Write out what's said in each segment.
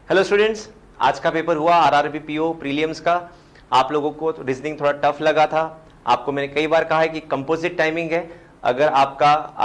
Hello students, आज का paper हुआ आरआरबी पीओ प्रीलिम्स का। आप लोगों को तो रीजनिंग थोड़ा टफ लगा था। आपको मैंने कई बार कहा है कि कंपोजिट टाइमिंग है। अगर आपका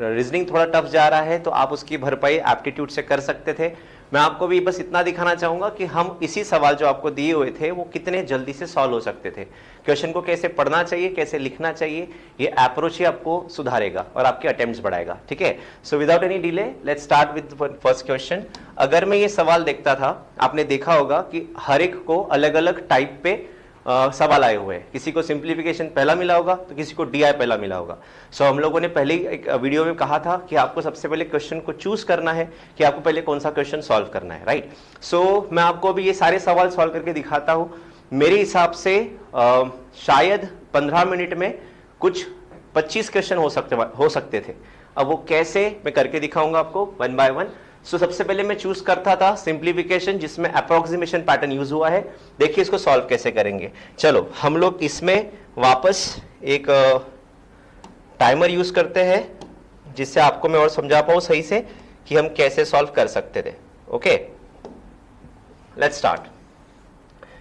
रीजनिंग थोड़ा टफ जा रहा है तो आप उसकी भरपाई एप्टीट्यूड से कर सकते थे। मैं आपको भी बस इतना दिखाना चाहूंगा कि हम इसी सवाल जो आपको दिए हुए थे वो कितने जल्दी से सॉल्व हो सकते थे। क्वेश्चन को कैसे पढ़ना चाहिए, कैसे लिखना चाहिए, ये अप्रोच ही आपको सुधारेगा और आपके अटेम्प्ट्स बढ़ाएगा। ठीक है, so without any delay let's start with first question. अगर मैं ये सवाल देखता था, आपने देखा होगा कि हर एक को अलग अलग टाइप पे सवाल आए हुए हैं। किसी को सिंप्लीफिकेशन पहला मिला होगा तो किसी को डीआई पहला मिला होगा। सो हम लोगों ने पहले एक वीडियो में कहा था कि आपको सबसे पहले क्वेश्चन को चूज करना है कि आपको पहले कौन सा क्वेश्चन सॉल्व करना है, राइट। सो मैं आपको अभी ये सारे सवाल सॉल्व करके दिखाता हूं। मेरे हिसाब से शायद 15 मिनट में कुछ 25 क्वेश्चन हो सकते थे। अब वो कैसे मैं करके दिखाऊंगा आपको वन बाय वन। सो सबसे पहले मैं चूज करता था सिंप्लीफिकेशन, जिसमें अप्रोक्सीमेशन पैटर्न यूज हुआ है। देखिए इसको सॉल्व कैसे करेंगे। चलो हम लोग इसमें वापस एक टाइमर यूज करते हैं, जिससे आपको मैं और समझा पाऊं सही से कि हम कैसे सॉल्व कर सकते थे। Okay, let's start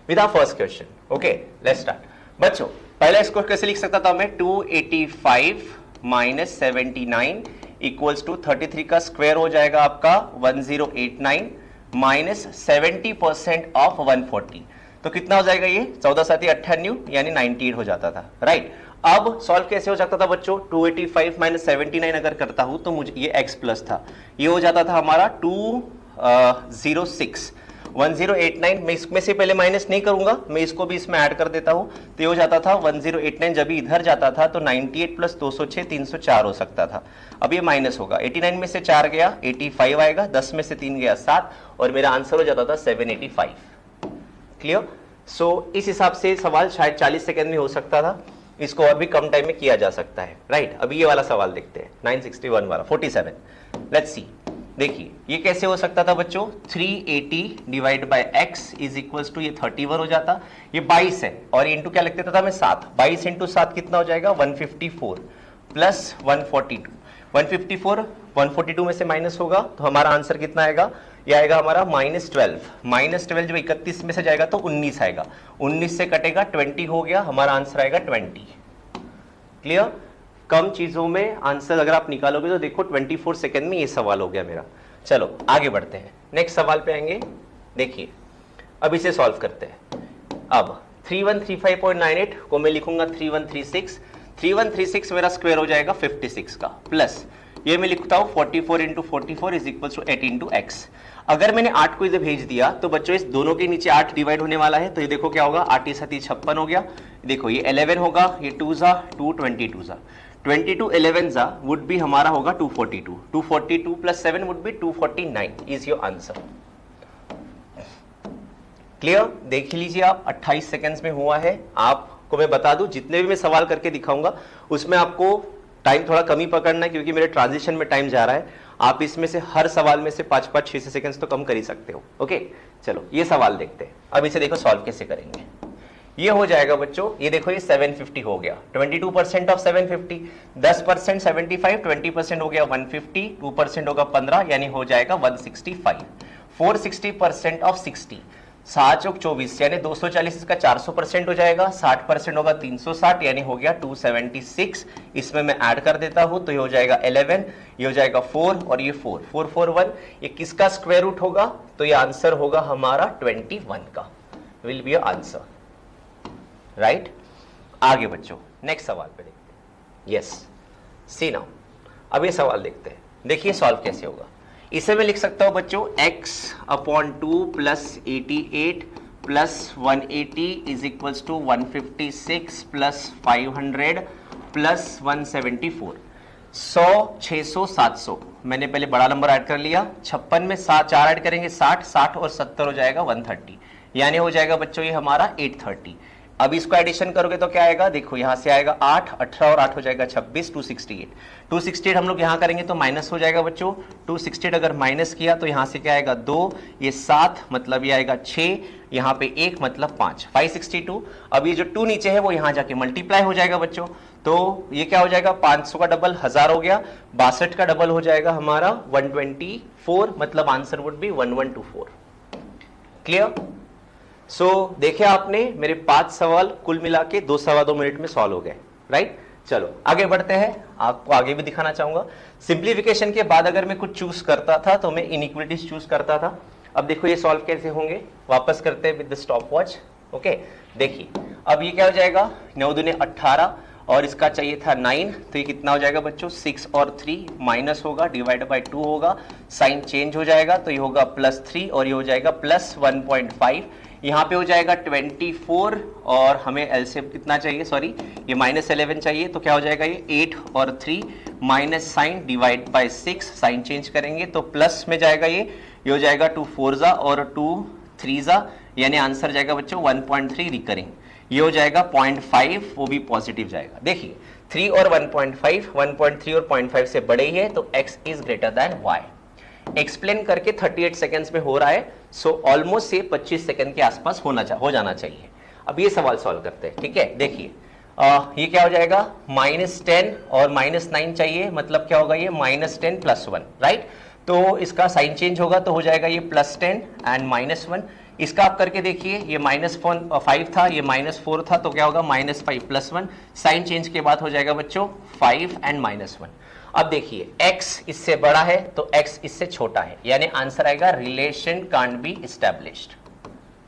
with our first question. Okay, let's start. बच्चों पहले इसको कैसे लिख सकता था मैं, 285 माइनस 79 इक्वल्स टू 33 का स्क्वायर हो जाएगा आपका 1089 माइनस 70% ऑफ 140। तो कितना हो जाएगा ये, 14 7 98 यानी 98 हो जाता था, राइट। अब सॉल्व कैसे हो जाता था बच्चों, 285 माइनस 79 अगर करता हूं तो मुझे ये x प्लस था, ये हो जाता था हमारा 206 1089। मैं इसमें से पहले माइनस नहीं करूंगा, मैं इसको भी इसमें ऐड कर देता हूं तो ये हो जाता था 1089। जब इधर जाता था तो 98 प्लस 206 304 हो सकता था। अब ये माइनस होगा, 89 में से 4 गया 85 आएगा, 10 में से 3 गया 7 और मेरा आंसर हो जाता था 785। क्लियर। सो इस हिसाब से सवाल शायद 40 सेकंड में हो सकता था, इसको और भी कम टाइम में किया जा सकता है, राइट। अभी ये वाला सवाल देखते हैं 961 वाला 47। लेट्स सी, देखिए ये कैसे हो सकता था बच्चों, 380 divide by x is equals to ये 31 हो जाता, ये 22 है और इंटू क्या लिख देता था मैं 7। 22 इंटू 7 कितना हो जाएगा 154 प्लस 142। 154 142 में से माइनस होगा तो हमारा आंसर कितना आएगा, ये आएगा हमारा -12। -12 जब 31 में से जाएगा तो 19 आएगा, 19 से कटेगा 20 हो गया, हमारा आंसर आएगा 20। क्लियर। कम चीजों में आंसर अगर आप निकालोगे तो देखो 24 सेकंड में ये सवाल हो गया मेरा। चलो आगे बढ़ते हैं, नेक्स्ट सवाल पे आएंगे। देखिए अब इसे सॉल्व करते हैं। अब 3135.98 को मैं लिखूंगा 3136। 3136 मेरा स्क्वायर हो जाएगा 56 का, प्लस ये मैं लिखता हूं 44 into 44 is equal to 8 into x. अगर मैंने 8 को इधर भेज दिया तो बच्चों इस दोनों के नीचे 8 डिवाइड होने वाला है, तो ये देखो क्या होगा, 8 7 56 हो गया। देखो ये 11 होगा, ये 2 जा 2 22 जा 22 11 जा वुड बी हमारा होगा 242। 242 plus 7 would be 249 is your answer. Clear. देख लीजिए आप 28 सेकंड्स में हुआ है। आपको मैं बता दूं जितने भी मैं सवाल करके दिखाऊंगा उसमें आपको टाइम थोड़ा कमी पकड़ना है, क्योंकि मेरे ट्रांजिशन में टाइम जा रहा है। आप इसमें से हर सवाल में से 5-5 6 सेकंड्स तो कम कर ही सकते हो। ओके चलो ये सवाल देखते हैं। अब इसे देखो सॉल्व कैसे करेंगे। ये हो जाएगा बच्चों, ये देखो ये 750 हो गया, 22% ऑफ 750, 10% 75, 20% हो गया 150, 2% होगा 15 यानी हो जाएगा 165। 460% ऑफ 60, 7 चौक 24 यानी 240, इसका 400% हो जाएगा, 60% होगा 360 यानी हो गया 276। इसमें मैं ऐड कर देता हूं तो ये हो जाएगा 11, ये हो जाएगा 4 और ये 4 441। ये किसका स्क्वायर रूट होगा, तो ये आंसर होगा हमारा 21 का, will be your answer, right. आगे बच्चों नेक्स्ट सवाल पे देखते हैं। यस सी नाउ, अब ये सवाल देखते हैं। देखिए सॉल्व कैसे होगा। इसे मैं लिख सकता हूं बच्चों x/2 plus 88 plus 180 is equals to 156 plus 500 plus 174। 100 600 700 मैंने पहले बड़ा नंबर ऐड कर लिया, 56 में 4 ऐड करेंगे 60, 60 और 70 हो जाएगा 130, यानी हो जाएगा बच्चों ये हमारा 830। अब इसको एडिशन करोगे तो क्या आएगा, देखो यहां से आएगा 8, 18 और 8 हो जाएगा 26, 268। 268 हम लोग यहां करेंगे तो माइनस हो जाएगा बच्चों, 268 अगर माइनस किया तो यहां से क्या आएगा 2, ये 7 मतलब ये आएगा 6, यहां पे 1 मतलब 5, 562। अब ये जो 2 नीचे है वो यहां जाके मल्टीप्लाई हो जाएगा बच्चों, तो ये क्या हो जाएगा 500 का डबल 1000 हो गया, 62 का डबल हो जाएगा हमारा 124, मतलब आंसर वुड बी 1124। क्लियर? सो देखे आपने मेरे 5 सवाल कुल मिला के 2 सवा 2 मिनट में सॉल्व हो गए, राइट? चलो आगे बढ़ते हैं, आपको आगे भी दिखाना चाहूंगा। सिंप्लीफिकेशन के बाद अगर मैं कुछ चूज करता था तो मैं इनइक्वालिटीज चूज करता था। अब देखो ये सॉल्व कैसे होंगे, वापस करते हैं with the stop watch. Okay, देखिए अब ये क्या हो जाएगा, 9 दूने 18 और इसका चाहिए था 9, तो ये कितना हो जाएगा बच्चों, 6 और 3 माइनस होगा, डिवाइड बाय 2 होगा, साइन चेंज हो जाएगा तो ये होगा +3 और ये हो जाएगा +1.5। यहाँ पे हो जाएगा 24 और हमें एलसीएम कितना चाहिए, सॉरी ये -11 चाहिए, तो क्या हो जाएगा ये 8 और 3 minus sign divide by 6, sign change करेंगे तो प्लस में जाएगा, ये हो जाएगा 2 4 और 2 3, यानी आंसर जाएगा बच्चों 1.3 रिकरिंग। ये हो जाएगा 0.5, वो भी पॉजिटिव जाएगा। देखिए 3 और 1.5, 1.3 और 0.5 से बड़े ही है तो x is greater than y। Explain करके 38 सेकंड्स में हो रहा है, सो ऑलमोस्ट से 25 सेकंड के आसपास हो जाना चाहिए। अब ये सवाल सॉल्व करते हैं, ठीक है? देखिए ये क्या हो जाएगा, -10 और -9 चाहिए, मतलब क्या होगा ये -10 + 1, राइट? तो इसका साइन चेंज होगा तो हो जाएगा ये +10 एंड -1। इसका आप करके देखिए, ये -5 था, ये -4 था, तो क्या होगा -5 + 1, साइन चेंज के बाद हो जाएगा बच्चों 5 एंड -1। अब देखिए x इससे बड़ा है तो x इससे छोटा है, यानी आंसर आएगा रिलेशन कांट बी एस्टैब्लिश्ड,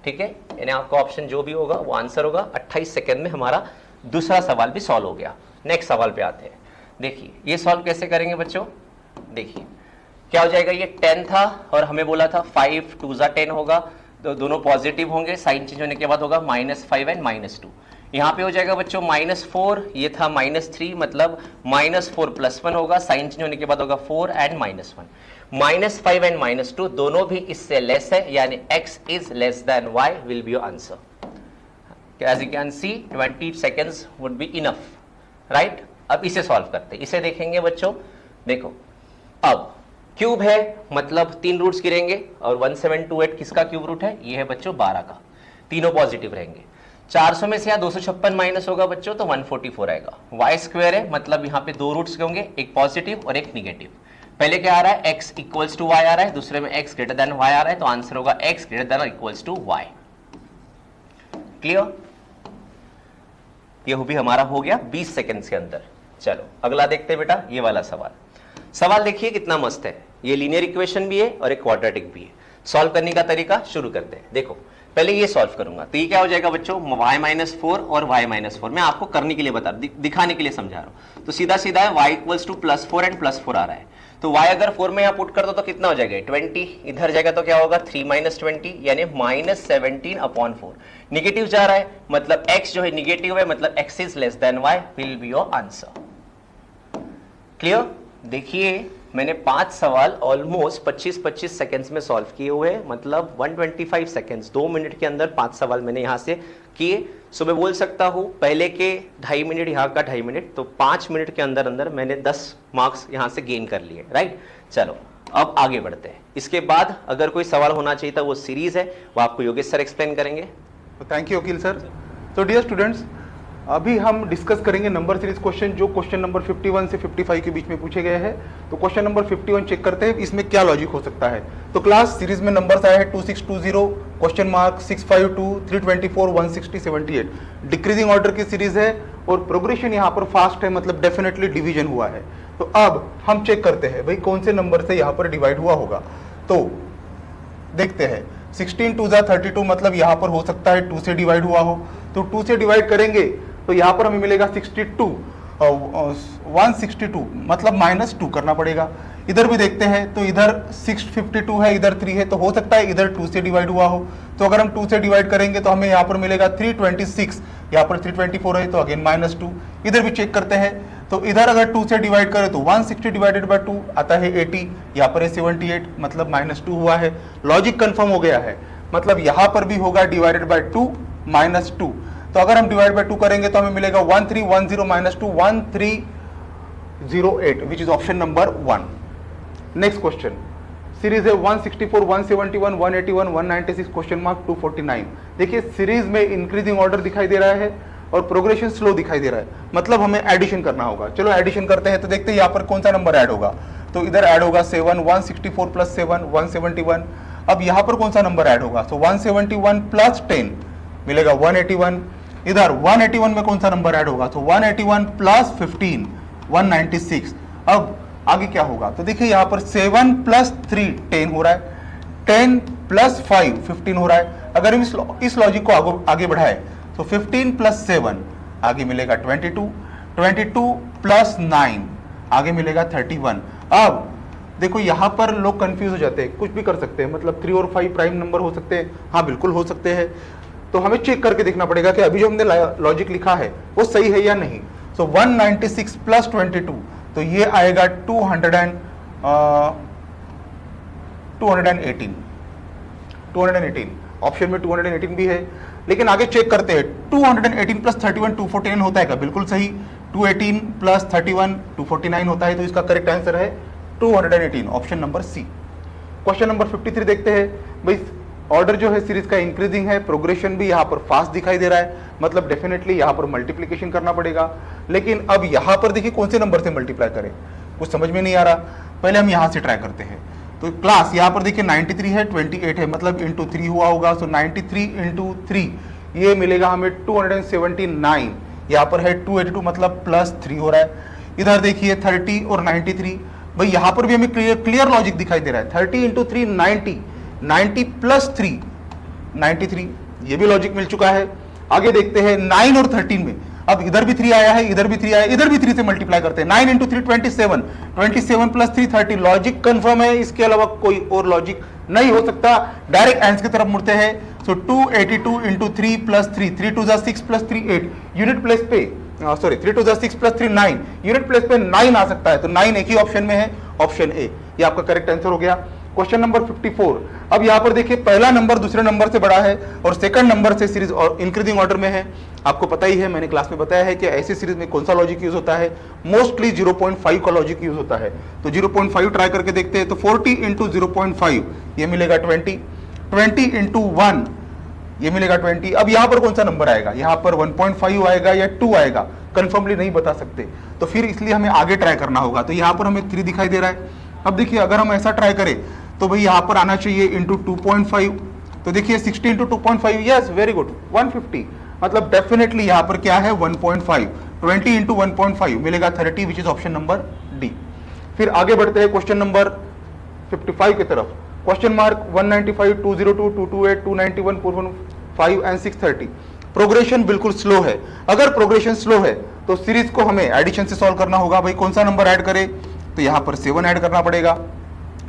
ठीक है? यानी आपका ऑप्शन जो भी होगा वो आंसर होगा। 28 सेकंड में हमारा दूसरा सवाल भी सॉल्व हो गया। नेक्स्ट सवाल पे आते हैं। देखिए ये सॉल्व कैसे करेंगे बच्चों, देखिए क्या हो जाएगा, ये 10 था और हमें बोला था 5 2 10 होगा, तो दोनों पॉजिटिव होंगे, साइन चेंज होने के बाद होगा -5 एंड -2। यहाँ पे हो जाएगा बच्चों -4, ये था -3, मतलब -4 + 1 होगा, साइन चेंज होने के बाद होगा 4 एंड -1। -5 एंड -2 दोनों भी इससे लेस है, यानी x is less than y will be your answer. As you can see 20 seconds would be enough, right? अब इसे सॉल्व करते हैं, इसे देखेंगे बच्चों। देखो अब क्यूब है, मतलब 3 रूट्स गिरेंगे और 1728 किसका क्यूब रूट है, ये है बच्चों 12 का, तीनों पॉजिटिव रहेंगे। 400 में से यहाँ 256 माइनस होगा बच्चों तो 144 आएगा। वाई स्क्वायर है, मतलब यहाँ पे 2 रूट्स होंगे, एक पॉजिटिव और एक निगेटिव। पहले क्या आ रहा है, x इक्वल्स टू वाई आ रहा है, दूसरे में x ग्रेटर देन y आ रहा है, तो आंसर होगा x greater than equals to y। Clear? ये भी हमारा हो गया 20 सेकंड्स के अंदर। चलो अगला देखते हैं बेटा, ये वाला सवाल देखिए कितना मस्त है। ये लीनियर इक्वेशन भी है और एक क्वाड्रेटिक भी है। सॉल्व करने का तरीका शुरू करते हैं। देखो पहले ये सॉल्व करूंगा तो ये क्या हो जाएगा बच्चों, y-4 और y-4। मैं आपको करने के लिए बता दिखाने के लिए समझा रहा हूं। तो सीधा सीधा है y इक्वल्स टू +4 एंड +4 आ रहा है, तो y अगर 4 में यहाँ पुट कर दो तो कितना हो जाएगा 20, इधर जाएगा तो क्या होगा 3 - 20 यानी -17/4। निगेटिव जा रहा है, मतलब x जो है निगेटिव है, मतलब x is less than y will be your answer. Clear? देखिए मैंने 5 सवाल ऑलमोस्ट 25 सेकंड्स में सॉल्व किए हुए, मतलब 125 सेकंड्स, 2 मिनट के अंदर 5 सवाल मैंने यहां से किए। सो मैं बोल सकता हूं पहले के 2.5 मिनट, यहाँ का 2.5 मिनट, तो 5 मिनट के अंदर अंदर मैंने 10 मार्क्स यहां से गेन कर लिए, राइट? चलो अब आगे बढ़ते हैं। इसके बाद अगर कोई सवाल होना चाहिए था वो सीरीज है, वो आपको योगेश सर एक्सप्लेन करेंगे। Thank you Akeel sir. तो डियर स्टूडेंट्स, अभी हम डिस्कस करेंगे नंबर सीरीज क्वेश्चन, जो क्वेश्चन नंबर 51 से 55 के बीच में पूछे गए हैं। तो क्वेश्चन नंबर 51 चेक करते हैं, इसमें क्या लॉजिक हो सकता है। तो क्लास सीरीज में नंबर्स आए हैं 2620, क्वेश्चन मार्क 652, 324, 160, 78। डिक्रीजिंग ऑर्डर की सीरीज है और प्रोग्रेशन यहाँ पर फास्ट है, मतलब डेफिनेटली डिवीजन हुआ है। तो अब हम चेक करते हैं भाई कौन से नंबर से यहाँ पर डिवाइड हुआ होगा। तो देखते हैं, 16 2 32, मतलब यहाँ पर हो सकता है 2 से डिवाइड हुआ हो। तो 2 से डिवाइड करेंगे तो यहाँ पर हमें मिलेगा 62, 162, मतलब -2 करना पड़ेगा। इधर भी देखते हैं तो इधर 652 है, इधर 3 है, तो हो सकता है इधर 2 से डिवाइड हुआ हो। तो अगर हम 2 से डिवाइड करेंगे तो हमें यहाँ पर मिलेगा 326, यहाँ पर 324 है, तो अगेन -2। इधर भी चेक करते हैं, तो इधर अगर 2 से डिवाइड करें तो 160 डिवाइडेड बाय 2 आता है 80, यहाँ पर है 78, मतलब -2 हुआ है। लॉजिक कंफर्म हो गया है, मतलब यहाँ पर भी होगा डिवाइडेड बाय 2 -2। तो अगर हम डिवाइड बाय 2 करेंगे तो हमें मिलेगा 1310 -2 1308, which is option number 1। Next question series है 164, 171, 181, 196, क्वेश्चन मार्क 249। देखिए सीरीज में इंक्रीजिंग ऑर्डर दिखाई दे रहा है और प्रोग्रेशन स्लो दिखाई दे रहा है, मतलब हमें एडिशन करना होगा। चलो एडिशन करते हैं, तो देखते हैं यहाँ पर कौन सा नंबर ऐड होगा। तो इधर ऐड होगा 7, 164 + 7 171, अब यहां पर कौन सा नंबर ऐड होगा? सो 171 प्लस 10 मिलेगा 181। इधर 181 में कौन सा नंबर ऐड होगा? तो 181 प्लस 15 196। अब आगे क्या होगा? तो देखिए यहां पर 7 प्लस 3 10 हो रहा है, 10 प्लस 5 15 हो रहा है। अगर हम इस लॉजिक को आगे बढ़ाए तो 15 प्लस 7 आगे मिलेगा 22, 22 प्लस 9 आगे मिलेगा 31। अब देखो यहां पर लोग कंफ्यूज हो जाते हैं, कुछ भी कर सकते हैं, मतलब 3 और 5 प्राइम नंबर हो सकते हैं। हाँ बिल्कुल हो सकते हैं, तो हमें चेक करके देखना पड़ेगा कि अभी जो हमने लॉजिक लिखा है वो सही है या नहीं। सो 196 प्लस 22 तो ये आएगा 218 ऑप्शन में 218 भी है। लेकिन आगे चेक करते हैं, 218 प्लस 31 249 होता है क्या? बिल्कुल सही। 218 प्लस 31 249 होता है, तो इसका करेक्ट आंसर है 218 option number C. Question number 53 देखते हैं। भाई ऑर्डर जो है सीरीज का इंक्रीजिंग है, प्रोग्रेशन भी यहाँ पर फास्ट दिखाई दे रहा है, मतलब डेफिनेटली यहाँ पर मल्टीप्लीकेशन करना पड़ेगा। लेकिन अब यहाँ पर देखिए कौन से नंबर से मल्टीप्लाई करें, कुछ समझ में नहीं आ रहा। पहले हम यहाँ से ट्राई करते हैं। तो क्लास यहाँ पर देखिए 93 है, 28 है, मतलब इंटू 3 हुआ होगा। सो 93 इंटू 3 ये मिलेगा हमें 279। यहाँ पर है 282 मतलब प्लस 3 हो रहा है। इधर देखिए 30 और 93, भाई यहाँ पर भी हमें क्लियर लॉजिक दिखाई दे रहा है। 30 इंटू 3 90, 90 प्लस 3 93, ये भी लॉजिक मिल चुका है। आगे देखते हैं 9 और 13 में, अब इधर भी 3 आया है, इधर भी 3 आया है, इधर भी 3 से मल्टीप्लाई करते हैं। 9 इंटू 3 27, 27 प्लस 3 30, लॉजिक कंफर्म है, इसके अलावा कोई और लॉजिक नहीं हो सकता। डायरेक्ट आंसर की तरफ मुड़ते हैं। सो 282 into 3 plus 3, 3 2 6 plus 3 8, unit place पे 3 2 6 प्लस 3 9, यूनिट प्लेस पे 9 आ सकता है, तो 9 एक ही ऑप्शन में है, ऑप्शन ए, ये आपका करेक्ट आंसर हो गया। Question number 54। अब यहां पर देखिए पहला नंबर दूसरे नंबर से बड़ा है और सेकंड नंबर से सीरीज और इंक्रीजिंग ऑर्डर में है। आपको पता ही है, मैंने क्लास में बताया है कि ऐसी सीरीज में कौन सा लॉजिक यूज होता है, मोस्टली 0.5 का लॉजिक यूज होता है। तो 0.5 ट्राई करके देखते हैं। तो 40 इंटू 0.5 ये मिलेगा 20, 20 इंटू 1 ये मिलेगा 20। अब यहां पर कौन सा नंबर आएगा? यहां पर 1.5 आएगा या 2 आएगा, कंफर्मली नहीं बता सकते, तो फिर इसलिए हमें आगे ट्राई करना होगा। तो यहां पर हमें 3 दिखाई दे रहा है। अब देखिए अगर हम ऐसा ट्राई करें तो भाई यहां पर आना चाहिए इंटू 2.5, तो देखिए 60 इंटू 2.5, यस वेरी गुड 150, मतलब डेफिनेटली यहां पर क्या है 1.5, 20 इंटू 1.5 मिलेगा 30, which is option number D. फिर आगे बढ़ते हैं क्वेश्चन नंबर 55 की तरफ। Question mark 195 202 228 291 415 and 630। प्रोग्रेशन बिल्कुल स्लो है। अगर प्रोग्रेशन स्लो है तो सीरीज को हमें एडिशन से सॉल्व करना होगा। भाई कौन सा नंबर ऐड करें? तो यहां पर 7 ऐड करना पड़ेगा।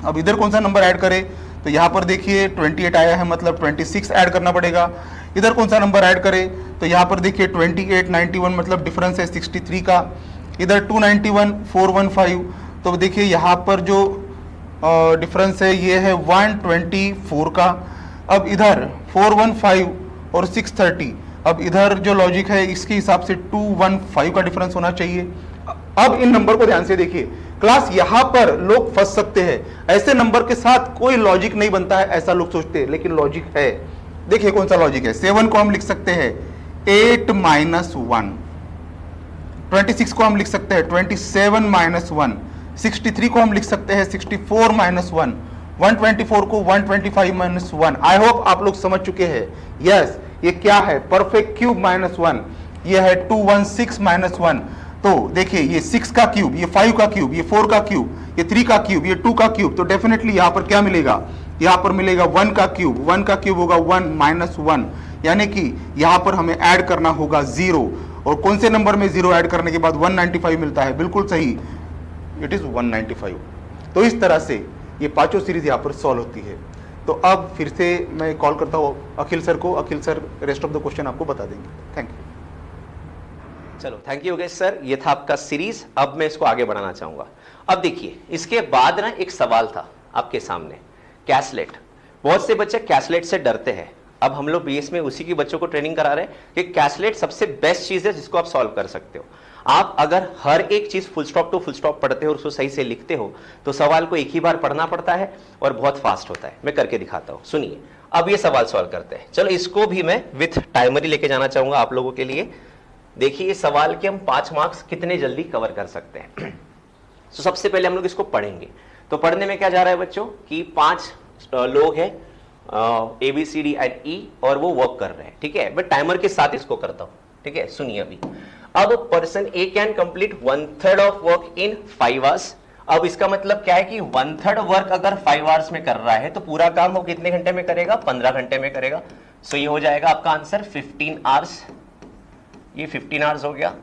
अब इधर कौन सा नंबर ऐड करें? तो यहां पर देखिए 28 आया है, मतलब 26 ऐड करना पड़ेगा। इधर कौन सा नंबर ऐड करें? तो यहां पर देखिए 28 91, मतलब डिफरेंस है 63 का। इधर 291 415, तो देखिए यहां पर जो डिफरेंस है ये है 124 का। अब इधर 415 और 630, अब इधर जो लॉजिक है इसके हिसाब से 215 का डिफरेंस होना चाहिए। अब इन नंबर को ध्यान से देखिए क्लास, यहां पर लोग फंस सकते हैं। ऐसे नंबर के साथ कोई लॉजिक नहीं बनता है, ऐसा लोग सोचते हैं, लेकिन लॉजिक है। देखिए कौन सा लॉजिक है। 7 को हम लिख सकते हैं 8 माइनस 1, 26 को हम लिख सकते हैं 27 माइनस 1, 63 को हम लिख सकते हैं 64 माइनस 1, 124 को 125 माइनस 1। आई होप आप लोग समझ चुके हैं। यस, ये क्या है? परफेक्ट क्यूब माइनस 1, ये है 216 माइनस 1। तो देखिए ये 6 का क्यूब, ये 5 का क्यूब, ये 4 का क्यूब, ये 3 का क्यूब, ये 2 का क्यूब, तो डेफिनेटली यहां पर क्या मिलेगा? यहां पर मिलेगा 1 का क्यूब, 1 का क्यूब होगा 1 माइनस 1, यानी कि यहां पर हमें ऐड करना होगा 0। और कौन से नंबर में 0 ऐड करने के बाद 195 मिलता है? बिल्कुल सही, इट इज 195। तो इस तरह से ये पांचों सीरीज यहां पर सॉल्व होती है। तो अब फिर से मैं कॉल करता हूं अखिल सर को। Akhil sir rest of the question आपको बता देंगे। Thank you. चलो, थैंक यू योगेश सर। ये था आपका सीरीज। अब मैं इसको आगे बढ़ाना चाहूंगा। अब देखिए इसके बाद ना एक सवाल था आपके सामने, कैसलेट। बहुत से बच्चे कैसलेट से डरते हैं। अब हम लोग बीएस में उसी की बच्चों को ट्रेनिंग करा रहे हैं कि कैसलेट सबसे बेस्ट चीज है जिसको आप सॉल्व कर सकते हो। आप अगर हर एक चीज full stop to full stop पढ़ते हो और उसको सही से लिखते हो तो सवाल को एक ही बार पढ़ना पड़ता है और बहुत फास्ट होता है। मैं करके दिखाता हूं, सुनिए। अब ये सवाल सॉल्व करते हैं। चलो, इसको भी मैं विथ टाइमर ही लेके जाना चाहूंगा आप लोगों के लिए। देखिए ये सवाल के हम 5 मार्क्स कितने जल्दी कवर कर सकते हैं। तो सबसे पहले हम लोग इसको पढ़ेंगे। तो पढ़ने में क्या जा रहा है बच्चों कि 5 लोग हैं, A B C D and E और वो वर्क कर रहे हैं, ठीक है। मैं टाइमर के साथ इसको करता हूं, ठीक है। सुनिए अभी, अब person A can complete 1/3 of work in 5 hours. अब इसका मतलब क्या है कि 1/3 वर्क अगर 5 आवर्स में कर रहा है तो पूरा काम वो कितने घंटे में करेगा, 15 घंटे में करेगा। सो ये हो जाएगा आपका आंसर 15 आवर्स। ये 15 आवर्स हो गया,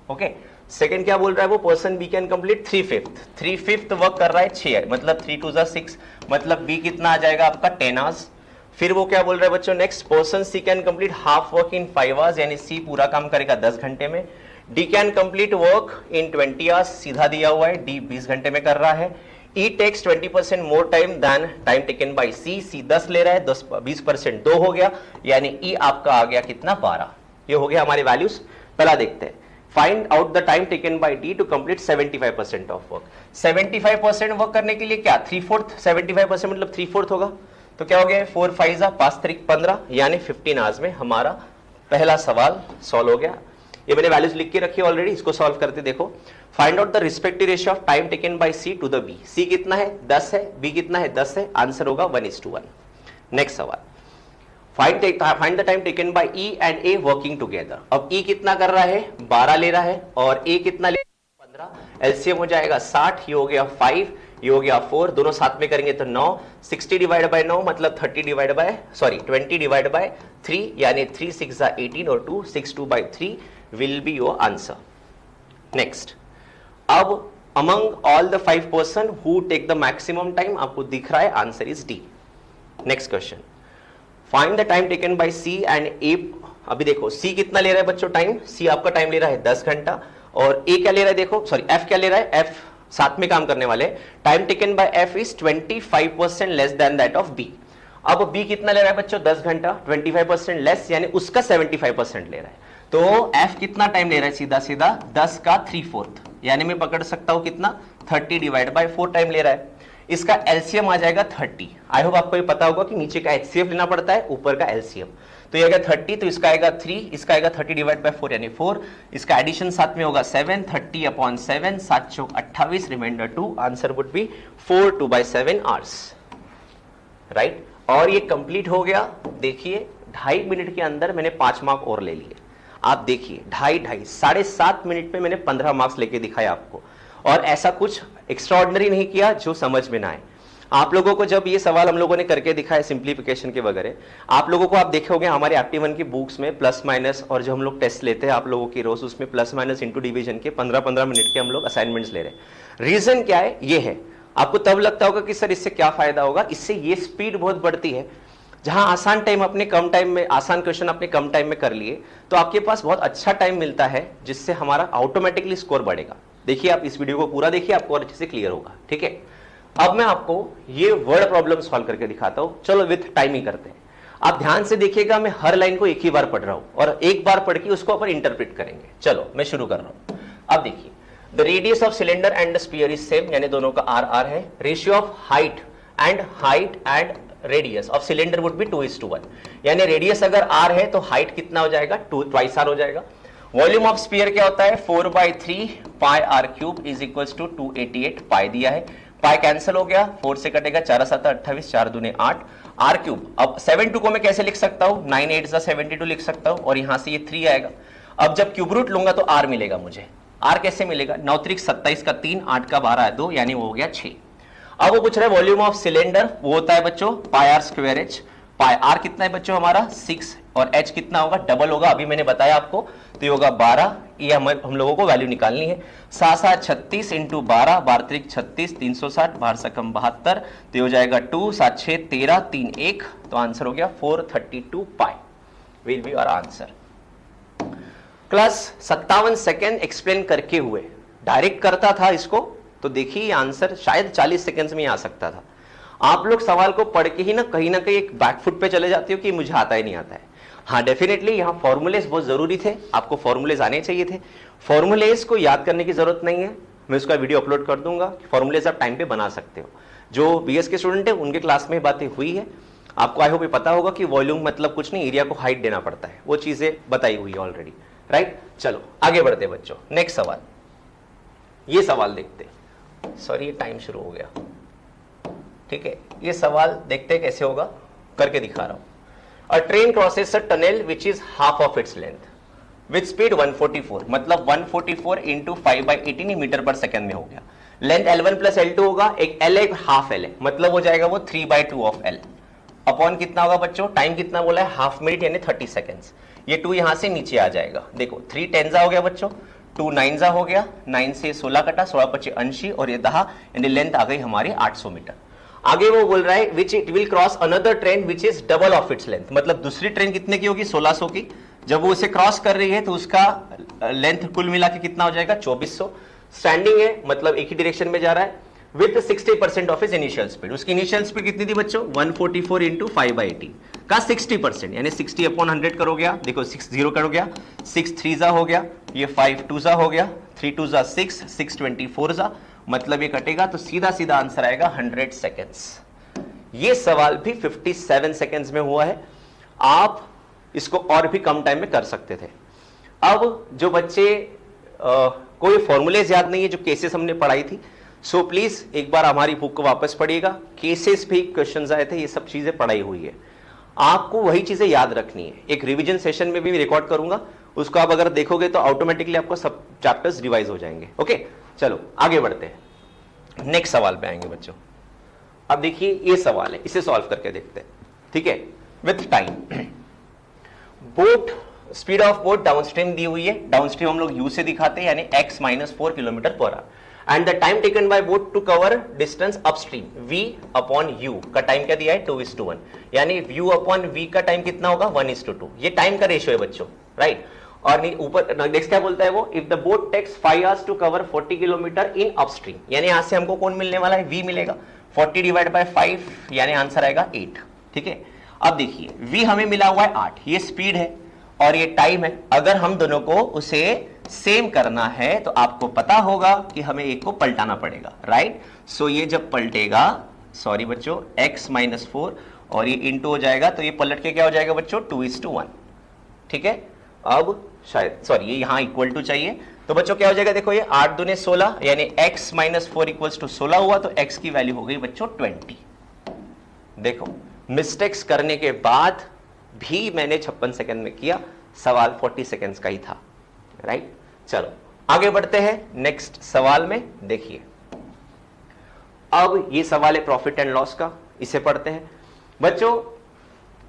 ओके। सेकंड क्या बोल रहा है वो, person B can complete 3/5 work कर रहा है 6, मतलब 3 2 6, मतलब बी कितना आ जाएगा आपका 10 आवर्स। फिर वो क्या बोल रहा है बच्चों, next person C can complete half work in 5 hours, यानी सी पूरा काम करेगा 10 घंटे में। D can complete work in 20 hours, सीधा दिया हुआ है, डी 20 घंटे में कर रहा है। E takes 20% more time than time taken by C, C 10 ले रहा है, 20% 2 हो गया, यानी ई आपका आ गया कितना 12। ये हो गया हमारे वैल्यूज। पहला देखते हैं, find out the time taken by D to complete 75% of work. 75% work करने के लिए क्या 3/4, 75% मतलब 3/4 होगा, तो क्या हो गया 4 5 5 3 15, यानी 15 आवर्स में हमारा पहला सवाल सॉल्व हो गया। ये मैंने वैल्यूज लिख के रखी है ऑलरेडी, इसको सॉल्व करते देखो। Find out the respective ratio of time taken by C to the B. C कितना है 10 है, बी कितना है 10 है, आंसर होगा 1:1। नेक्स्ट सवाल, find the time taken bye E and a working together. अब ई कितना कर रहा है 12 ले रहा है और ए कितना ले 15, एलसीएम हो जाएगा 60, ये हो गया 5, ये हो गया 4, दोनों साथ में करेंगे तो 9, 60 डिवाइड बाय 9 मतलब 20 डिवाइड बाय 3, यानी 3 6 18 और 2 6 2 by 3 will be your answer. Next, अब among all the 5 person who take the maximum time, आपको दिख रहा है answer is D. Next question, find the time taken by C and A. अभी देखो सी कितना ले रहा है बच्चों टाइम, सी आपका टाइम ले रहा है 10 घंटा और ए क्या ले रहा है, देखो सॉरी एफ क्या ले रहा है, एफ साथ में काम करने वाले, time taken by F is 25% less than that of B. अब बी कितना ले रहा है बच्चों 10 घंटा, 25% लेस, यानी उसका 75% ले रहा है, तो एफ कितना टाइम ले रहा है, सीधा सीधा 10 का 3/4, यानी मैं पकड़ सकता हूं कितना 30 डिवाइड बाय 4 टाइम ले रहा है। इसका एलसीएम आ जाएगा 30। आई होप आपको ये पता होगा कि नीचे का एचसीएफ लेना पड़ता है, ऊपर का एलसीएम। तो ये आएगा 30, तो इसका आएगा 3, इसका आएगा 30 डिवाइड बाय 4 यानी 4, इसका एडिशन साथ में होगा 7, 30/7, 7 चौक 28, reminder 2, answer would be 4 2/7 hours, right. और ये कंप्लीट हो गया। देखिए 2.5 मिनट के अंदर मैंने 5 मार्क और ले लिए। आप देखिए 2.5 7.5 मिनट में मैंने 15 मार्क्स लेके दिखाया आपको, और ऐसा कुछ एक्स्ट्राऑर्डिनरी नहीं किया जो समझ में ना आए। आप लोगों को जब ये सवाल हम लोगों ने करके दिखाया सिंप्लीफिकेशन के वगैरह, आप लोगों को आप देखे होंगे हमारे एक्टिव 1 की बुक्स में प्लस माइनस, और जो हम लोग टेस्ट लेते हैं आप लोगों की रोज, उसमें प्लस माइनस इंटू डिवीजन के 15-15 मिनट के हम लोग असाइनमेंट्स ले रहे हैं। रीजन क्या है, ये है। आपको तब लगता होगा कि सर इससे क्या फायदा होगा, इससे ये स्पीड बहुत बढ़ती है। जहां आसान टाइम अपने कम टाइम में, आसान क्वेश्चन अपने कम टाइम में कर लिए, तो आपके पास बहुत अच्छा टाइम मिलता है, जिससे हमारा ऑटोमेटिकली स्कोर बढ़ेगा। देखिए आप इस वीडियो को पूरा देखिए, आपको और अच्छे से क्लियर होगा, ठीक है। अब मैं आपको ये वर्ड प्रॉब्लम सॉल्व करके दिखाता हूं। चलो विथ टाइमिंग करते हैं। आप ध्यान से देखिएगा, मैं हर लाइन को एक ही बार पढ़ रहा हूं और एक बार पढ़ के उसको अपन इंटरप्रेट करेंगे। चलो मैं शुरू कर रहा हूं। अब देखिए, the radius of cylinder and the sphere is same, यानी दोनों का आर आर है। Ratio of height and radius of cylinder would be 2:1, यानी रेडियस अगर r है तो हाइट कितना हो जाएगा 2 r हो जाएगा। वॉल्यूम ऑफ स्फीयर क्या होता है 4/3 pi r cube is equals to 288 pi दिया है। पाई कैंसिल हो गया, 4 से कटेगा, 4 7 28, 4 दूने 8, r क्यूब। अब 72 को मैं कैसे लिख सकता हूं, 9 8 72 लिख सकता हूं, और यहां से ये 3 आएगा। अब जब क्यूब रूट लूंगा तो r मिलेगा मुझे। r कैसे मिलेगा, 9 3 27 का 3, 8 का 12 है 2, यानी वो हो गया 6। अब वो पूछ रहा है वॉल्यूम ऑफ सिलेंडर, वो होता है बच्चों पाई r स्क्वायर h। पाई r कितना है बच्चों हमारा 6, और h कितना होगा, डबल होगा, अभी मैंने बताया आपको, तो ये होगा 12। ये हम लोगों को वैल्यू निकालनी है। 7 7 36 इंटू 12, 12 3 36, 360, 12 से कम 72, तो ये हो जाएगा 2 7 6 13 3 1, तो आंसर हो गया 432 pi will be our answer. Class 57 second explain करके हुए डायरेक्ट करता था इसको, तो देखिए आंसर शायद 40 सेकेंड्स में आ सकता था। आप लोग सवाल को पढ़ के ही ना कहीं एक बैकफुट पे चले जाते हो कि मुझे आता ही नहीं आता है। हाँ डेफिनेटली यहाँ फॉर्मूलेज बहुत जरूरी थे, आपको फॉर्मूलेज आने चाहिए थे। फॉर्मूलेज को याद करने की जरूरत नहीं है, मैं उसका वीडियो अपलोड कर दूंगा। फॉर्मूलेज आप टाइम पे बना सकते हो। जो बीएस के स्टूडेंट है उनके क्लास में बातें हुई है, आपको आई होप पता होगा कि वॉल्यूम मतलब कुछ नहीं, एरिया को हाइट देना पड़ता है, वो चीजें बताई हुई है ऑलरेडी, राइट। चलो आगे बढ़ते बच्चों, नेक्स्ट सवाल। ये सवाल देखते, सॉरी ये टाइम शुरू हो गया, ठीक है। ये सवाल देखते कैसे होगा। करके दिखा रहा हूं। अ train crosses a tunnel which is half of its length with speed 144, मतलब 144 इंटू 5/18 मीटर पर सेकंड में हो गया। लेंथ L1 प्लस L2 होगा, एक L है एक हाफ L है, मतलब हो जाएगा वो 3/2 ऑफ L अपॉन कितना होगा बच्चों, टाइम कितना बोला है, हाफ मिनट यानी 30 सेकेंड्स। ये 2 यहां से नीचे आ जाएगा, देखो 3 10 हो गया बच्चों, 2 9 हो गया, 9 से 16 कटा, 16 25 80 और ये 10 यानी लेंथ आ गई हमारी 800 मीटर। आगे वो बोल रहा है which it will cross another train which is double of its length, मतलब दूसरी ट्रेन कितने की होगी, 1600 की। जब वो उसे क्रॉस कर रही है तो उसका लेंथ कुल मिला के कितना हो जाएगा, 2400। स्टैंडिंग है मतलब एक ही डायरेक्शन में जा रहा है with 60% of his initial speed. उसकी इनिशियल स्पीड कितनी थी बच्चों, 144 इंटू 5/18 का 60% यानी 60 अपॉन 100 करोगे, देखो 6 0 करोगे, 6 3 हो गया, ये 5 2 हो गया, 3 2 6 6 24 मतलब ये कटेगा तो सीधा सीधा आंसर आएगा 100 सेकेंड्स। ये सवाल भी 57 सेकेंड्स में हुआ है, आप इसको और भी कम टाइम में कर सकते थे। अब जो बच्चे कोई फॉर्मूलेज याद नहीं है, जो केसेस हमने पढ़ाई थी, सो प्लीज एक बार हमारी बुक को वापस पढ़िएगा, केसेस भी क्वेश्चंस आए थे, ये सब चीजें पढ़ाई हुई है, आपको वही चीजें याद रखनी है। एक रिवीजन सेशन में भी रिकॉर्ड करूंगा, उसको आप अगर देखोगे तो ऑटोमेटिकली आपको सब चैप्टर्स रिवाइज हो जाएंगे। ओके चलो आगे बढ़ते हैं, नेक्स्ट सवाल पे आएंगे बच्चों। अब देखिए ये सवाल है, इसे सॉल्व करके देखते हैं, ठीक है, with time. Boat speed of boat downstream दी हुई है, डाउनस्ट्रीम हम लोग यू से दिखाते हैं यानी x - 4 kilometre per hour, and the time taken by boat to cover distance upstream v upon u का टाइम क्या दिया है, 2:1 यानी u अपॉन v का टाइम कितना होगा, 1:2। ये टाइम का रेशियो है बच्चों, राइट। और ऊपर नेक्स्ट क्या बोलता है वो, if the boat takes 5 hours to cover 40 kilometre in upstream, यानी यहां से हमको कौन मिलने वाला है, v मिलेगा, 40 डिवाइड बाय 5 यानी आंसर आएगा 8, ठीक है। अब देखिए v हमें मिला हुआ है 8, ये स्पीड है और ये टाइम है। अगर हम दोनों को उसे सेम करना है तो आपको पता होगा कि हमें एक को पलटाना पड़ेगा, राइट। सो ये जब पलटेगा, सॉरी बच्चों, x - 4 और ये इंटू हो जाएगा तो ये पलट के क्या हो जाएगा बच्चों, 2:1, ठीक है। अब शायद सॉरी ये यहां इक्वल टू चाहिए, तो बच्चों क्या हो जाएगा, देखो ये 8 दूने 16 यानी x - 4 इक्वल्स टू 16 हुआ, तो x की वैल्यू हो गई बच्चों 20। देखो मिस्टेक्स करने के बाद भी मैंने 56 सेकंड में किया, सवाल 40 सेकंड्स का ही था, राइट। चलो आगे बढ़ते हैं नेक्स्ट सवाल में। देखिए अब ये सवाल है प्रॉफिट एंड लॉस का, इसे पढ़ते हैं बच्चों।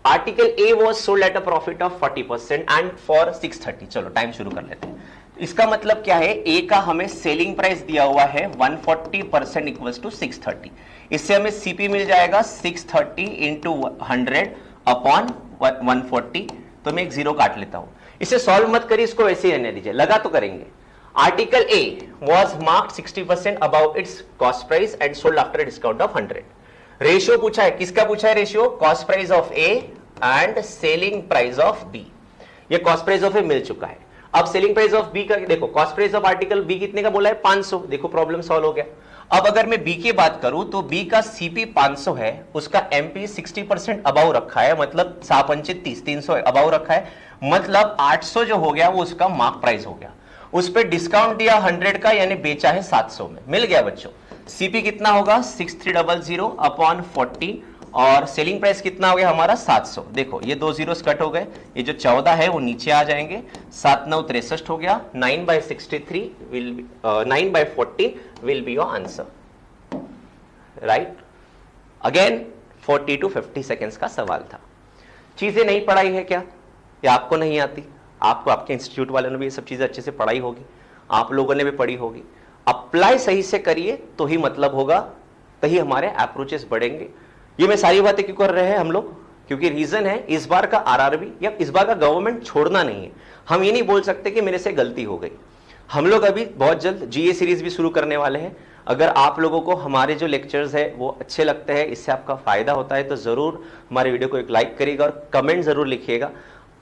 Article A was sold at a profit of 40% and for 630। चलो टाइम शुरू कर लेते हैं। इसका मतलब क्या है, ए का हमें सेलिंग प्राइस दिया हुआ है 140% इक्वल्स टू 630, इससे हमें सीपी मिल जाएगा 630 इंटू 100 अपॉन 140, तो मैं एक 0 काट लेता हूं। इसे सॉल्व मत करिए, इसको ऐसे ही रहने दीजिए, लगा तो करेंगे। Article A was marked 60% about its cost price and sold after discount of 100। Ratio पूछा है, किसका पूछा है ratio, cost price of A and selling price of B. ये कॉस्ट प्राइस ऑफ ए मिल चुका है, अब सेलिंग प्राइस ऑफ बी का देखो, cost price of article B कितने का बोला है, 500। देखो प्रॉब्लम सॉल्व हो गया। अब अगर मैं बी की बात करूं तो बी का सीपी 500 है, उसका एमपी 60% अबाउ रखा है, मतलब 7 300 अबाउ रखा है, मतलब 800 जो हो गया वो उसका मार्क प्राइस हो गया। उस पर डिस्काउंट दिया 100 का, यानी बेचा है 700 में, मिल गया बच्चों। सीपी कितना होगा 6300 अपॉन 40 और सेलिंग प्राइस कितना हो गया हमारा 700। देखो ये 2 जीरोस कट हो गए, ये जो 14 है वो नीचे आ जाएंगे, 7 9 63 हो गया, 9/63 will be 9/40 will be your answer, right. Again 40 to 50 seconds का सवाल था। चीजें नहीं पढ़ाई है क्या, या आपको नहीं आती? आपको आपके इंस्टीट्यूट वालों ने भी ये सब चीजें अच्छे से पढ़ाई होगी, आप लोगों ने भी पढ़ी होगी। अप्लाई सही से करिए तो ही मतलब होगा, तभी हमारे अप्रोचेस बढ़ेंगे। ये मैं सारी बातें क्यों कर रहे हैं हम लोग, क्योंकि रीजन है इस बार का आरआरबी या इस बार का गवर्नमेंट छोड़ना नहीं है। हम ये नहीं बोल सकते कि मेरे से गलती हो गई। हम लोग अभी बहुत जल्द जीए सीरीज भी शुरू करने वाले हैं। अगर आप लोगों को हमारे जो लेक्चर्स है वो अच्छे लगते हैं, इससे आपका फायदा होता है, तो जरूर हमारे वीडियो को एक लाइक करिएगा और कमेंट जरूर लिखिएगा।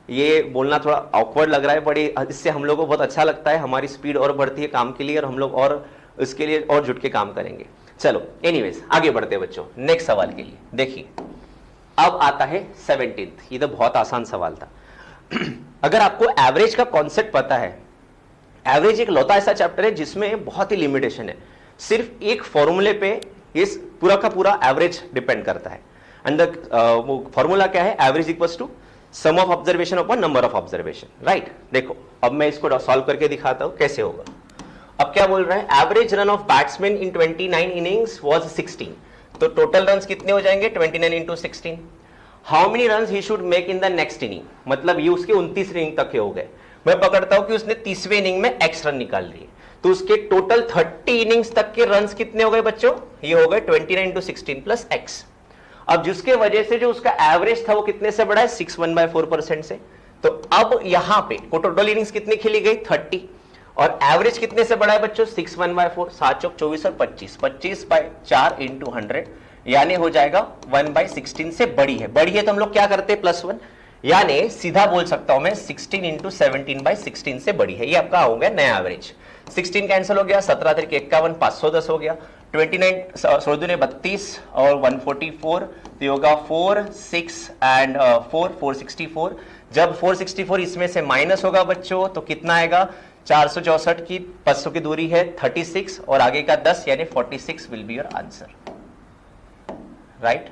ये बोलना थोड़ा ऑकवर्ड लग रहा है, बड़ी इससे हम लोग को बहुत अच्छा लगता है, हमारी स्पीड और बढ़ती है काम के लिए और हम लोग और इसके लिए और जुट के काम करेंगे। चलो एनीवेज आगे बढ़ते हैं बच्चों नेक्स्ट सवाल के लिए। देखिए अब आता है 17th, ये तो बहुत आसान सवाल था। अगर आपको एवरेज का कॉन्सेप्ट पता है, एवरेज एक लौता ऐसा चैप्टर है जिसमें बहुत ही लिमिटेशन है, सिर्फ एक फॉर्मूले पे इस पूरा का पूरा एवरेज डिपेंड करता है। एंड द वो फॉर्मूला क्या है, average equals to sum of observation upon number of observation, right. देखो अब मैं इसको सॉल्व करके दिखाता हूं कैसे होगा। अब क्या बोल रहा है, average run of batsman in 29 innings was 16, तो टोटल रन्स कितने हो जाएंगे 29 into 16। How many runs he should make in the next inning, मतलब ये उसके 29 इनिंग तक के हो गए। मैं पकड़ता हूं कि उसने 30वें इनिंग में एक्स रन निकाल लिए, तो उसके टोटल 30 इनिंग्स तक के रन्स कितने हो गए बच्चों, ये हो गए 29 इंटू 16 प्लस एक्स। अब जिसके वजह से जो उसका एवरेज था वो कितने से बढ़ा है, 61/4% से। तो अब यहां पे टोटल इनिंग्स कितनी खेली गई 30, और एवरेज कितने से बढ़ा है बच्चों 61/4, 7 चौक 24 और 25, 25/4 इंटू 100 यानी हो जाएगा 1/16 से बड़ी है। बड़ी है तो हम लोग क्या करते हैं +1, यानी सीधा बोल सकता हूं मैं 16 इंटू 17/16 से बड़ी है। ये आपका हो गया नया एवरेज। 16 कैंसिल हो गया, 17 तरीके 51, 510 हो गया, 29 16 ने 32 और 144, तो होगा 4 6 एंड 4 464। जब 464 इसमें से माइनस होगा बच्चों तो कितना आएगा, 464 की 500 की दूरी है 36 और आगे का 10 यानी 46 will be your answer, right.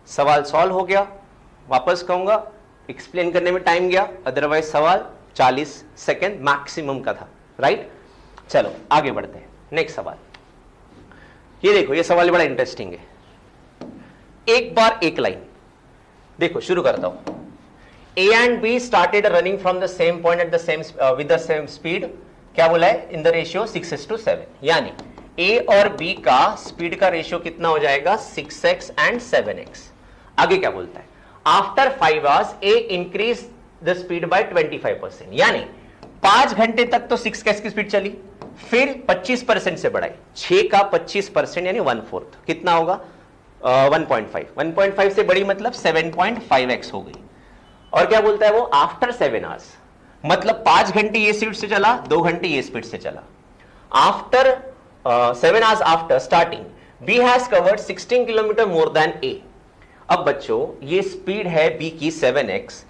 सवाल सॉल्व हो गया। वापस कहूंगा एक्सप्लेन करने में टाइम गया, अदरवाइज सवाल 40 सेकेंड मैक्सिमम का था, राइट। चलो आगे बढ़ते हैं, नेक्स्ट सवाल। ये देखो ये सवाल बड़ा इंटरेस्टिंग है। एक बार एक लाइन देखो, शुरू करता हूं। A and B started running from the same point at the same with the same speed, क्या बोला है, in the ratio 6:7, यानी A और B का स्पीड का रेशियो कितना हो जाएगा 6x and 7x। आगे क्या बोलता है, after 5 hours A increase the speed by 25%, यानी 5 घंटे तक तो 6x की स्पीड चली, फिर 25% से बढ़ाई, 6 का 25% यानी 1/4 कितना होगा 1.5 से बड़ी मतलब 7.5x हो गई। और क्या बोलता है वो, आफ्टर 7 hours, मतलब 5 घंटे ये स्पीड से चला, 2 घंटे ये स्पीड से चला। After 7 hours after starting B has covered 16 kilometre more than A। अब बच्चों ये स्पीड है B की 7x,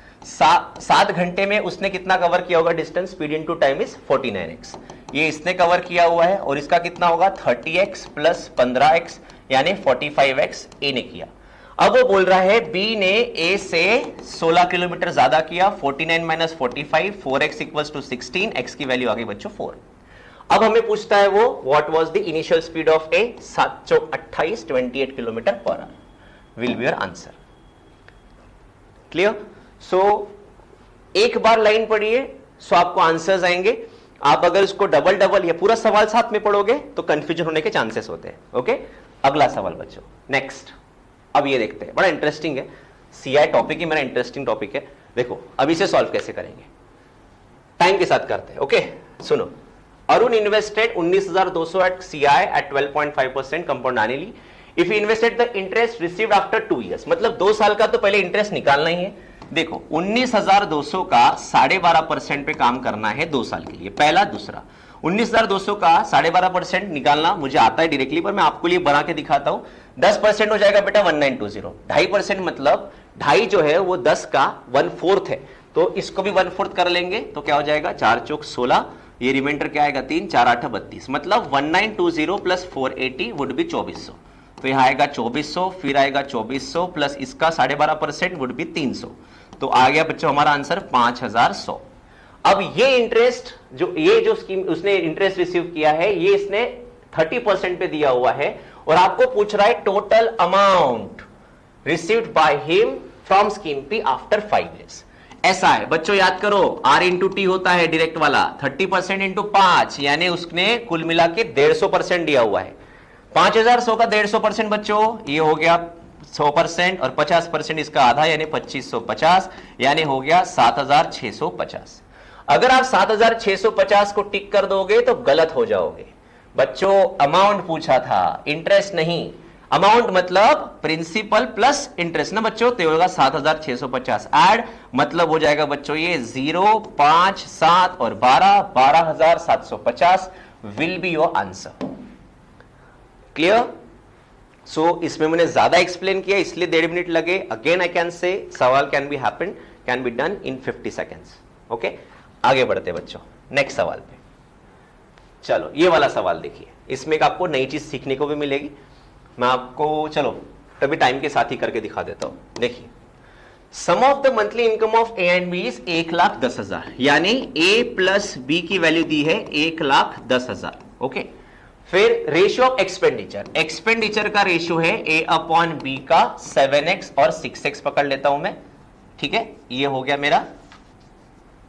7 घंटे में उसने कितना कवर किया होगा distance, speed into time is 49x। ये इसने कवर किया हुआ है और इसका कितना होगा 30x प्लस 15x यानी 45x A ने किया। अब वो बोल रहा है B ने A से 16 किलोमीटर ज्यादा किया, 49 minus 45, 4x equals to 16, x की वैल्यू आ गई बच्चों 4। अब हमें पूछता है वो what was the initial speed of A, 7 चौक 28, 28 kilometre per hour will be your answer. Clear. So एक बार लाइन पढ़िए सो आपको आंसर्स आएंगे। आप अगर इसको डबल या पूरा सवाल साथ में पढ़ोगे तो कंफ्यूजन होने के चांसेस होते हैं। ओके, अगला सवाल बच्चों, नेक्स्ट। अब ये देखते हैं, बड़ा इंटरेस्टिंग है, सीआई टॉपिक ही मेरा इंटरेस्टिंग टॉपिक है। देखो अब इसे सॉल्व कैसे करेंगे, टाइम के साथ करते हैं। ओके सुनो, Arun invested 19,200 at CI at 12.5% compound annually. If you invested the interest received after 2 years, मतलब 2 साल का तो पहले इंटरेस्ट निकालना ही है। देखो 19,200 का 12.5% पे काम करना है 2 साल के लिए, पहला। दूसरा 19,200 का 12.5% निकालना मुझे आता है डायरेक्टली, पर मैं आपको लिए बना के दिखाता हूं। 10% हो जाएगा बेटा 1920, 2.5% मतलब 2.5 जो है वो 10 का 1/4 है, तो इसको भी 1/4 कर लेंगे तो क्या हो जाएगा 4 चौक 16, ये रिमाइंडर क्या आएगा 3, 4 8 32, मतलब 1920 प्लस 480 वुड बी 2400। तो यहां आएगा 2400, फिर आएगा 2400 प्लस इसका 12.5% वुड बी 300, तो आ गया बच्चों हमारा आंसर 5100। अब ये इंटरेस्ट जो स्कीम उसने इंटरेस्ट रिसीव किया है ये इसने 30% पे दिया हुआ है, और आपको पूछ रहा है total amount received by him from scheme P after 5 years। ऐसा है बच्चों, याद करो R इंटू टी होता है डायरेक्ट वाला, 30% इंटू 5 यानी उसने कुल मिला के 150% दिया हुआ है। 5100 का 150% बच्चों ये हो गया 100%, और 50% इसका आधा यानी 2550, यानी हो गया 7650। अगर आप 7650 को टिक कर दोगे तो गलत हो जाओगे बच्चों। अमाउंट पूछा था, इंटरेस्ट नहीं। अमाउंट मतलब प्रिंसिपल प्लस इंटरेस्ट ना बच्चों, तो होगा 7650 ऐड, मतलब हो जाएगा बच्चों ये 0 5 7 और 12, 12750 will be your answer. Clear. So इसमें मैंने ज्यादा एक्सप्लेन किया इसलिए 1.5 मिनट लगे। अगेन आई कैन से सवाल can be done in 50 seconds। Okay, आगे बढ़ते बच्चों नेक्स्ट सवाल पे। चलो ये वाला सवाल देखिए, इसमें आपको नई चीज सीखने को भी मिलेगी। मैं आपको चलो तभी टाइम के साथ ही करके दिखा देता हूं। देखिए, sum of the monthly income of A and B is 1,10,000, यानी ए प्लस बी की वैल्यू दी है 1,10,000। ओके, फिर रेशियो ऑफ एक्सपेंडिचर, एक्सपेंडिचर का रेशियो है ए अपॉन बी का 7x और 6x पकड़ लेता हूं मैं, ठीक है, ये हो गया मेरा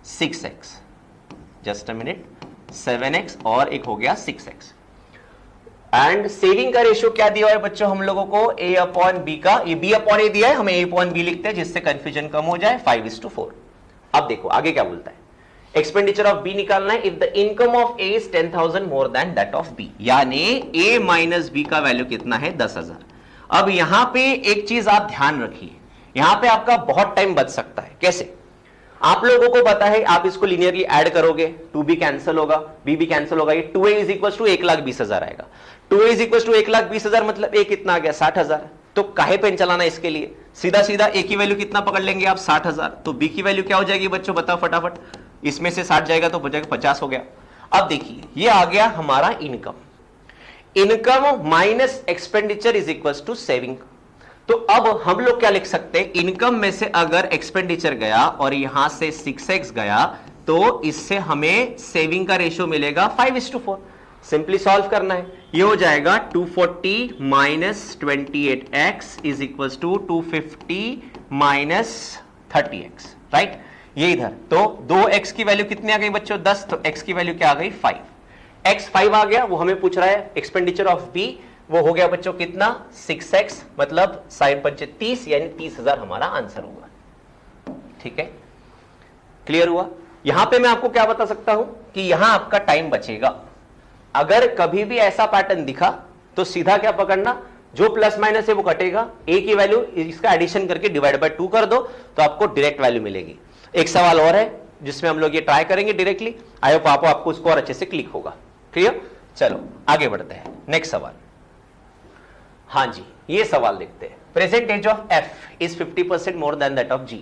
6x, just a minute, 7x और एक हो गया 6x। एंड सेविंग का रेशियो क्या दिया है बच्चों हम लोगों को, ए अपॉन बी का, ये बी अपॉन ए दिया है, हमें ए अपॉन बी लिखते हैं जिससे कंफ्यूजन कम हो जाए, 5:4। अब देखो आगे क्या बोलता है, एक्सपेंडिचर ऑफ बी निकालना है, if the income of A is 10,000 more than that of B, यानी ए माइनस बी का वैल्यू कितना है 10,000। अब यहां पे एक चीज आप ध्यान रखिए, यहां पे आपका बहुत टाइम बच सकता है। कैसे? आप लोगों को पता है, आप इसको लिनियरली ऐड करोगे, 2b कैंसिल होगा, b भी कैंसिल होगा, ये 2a इज इक्वल टू 1,20,000 आएगा। 2a इज इक्वल टू 1,20,000 मतलब a कितना आ गया 60,000। तो काहे पेन चलाना इसके लिए, सीधा सीधा a की वैल्यू कितना पकड़ लेंगे आप 60,000, तो b की वैल्यू क्या हो जाएगी बच्चों बताओ फटाफट, इसमें से 60 जाएगा तो बचेगा 50 हो गया। अब देखिए ये आ गया हमारा income, income minus expenditure is equal to saving. तो अब हम लोग क्या लिख सकते हैं, इनकम में से अगर एक्सपेंडिचर गया और यहां से 6x गया तो इससे हमें सेविंग का रेशियो मिलेगा 5:4। सिंपली सॉल्व करना है, ये हो जाएगा 240 minus 28x is equal to 250 minus 30x, right. ये इधर तो 2x की वैल्यू कितनी आ गई बच्चों 10, तो x की वैल्यू क्या आ गई 5, x 5 आ गया, वो हमें पूछ रहा है एक्सपेंडिचर ऑफ b, वो हो गया बच्चों कितना 6x, मतलब 5×5 यानी 30,000 हमारा आंसर होगा। ठीक है, क्लियर हुआ। यहां पे मैं आपको क्या बता सकता हूं कि यहां आपका टाइम बचेगा, अगर कभी भी ऐसा पैटर्न दिखा तो सीधा क्या पकड़ना, जो प्लस माइनस है वो कटेगा, a की वैल्यू इसका एडिशन करके डिवाइड बाय 2 कर दो तो आपको डायरेक्ट वैल्यू मिलेगी। एक सवाल और है जिसमें हम लोग ये ट्राई करेंगे डायरेक्टली, आई होप आपको उसको और अच्छे से क्लिक होगा। क्लियर, चलो आगे बढ़ते हैं, नेक्स्ट सवाल। हाँ जी, ये सवाल देखते हैं, present age of f is 50% more than that of g।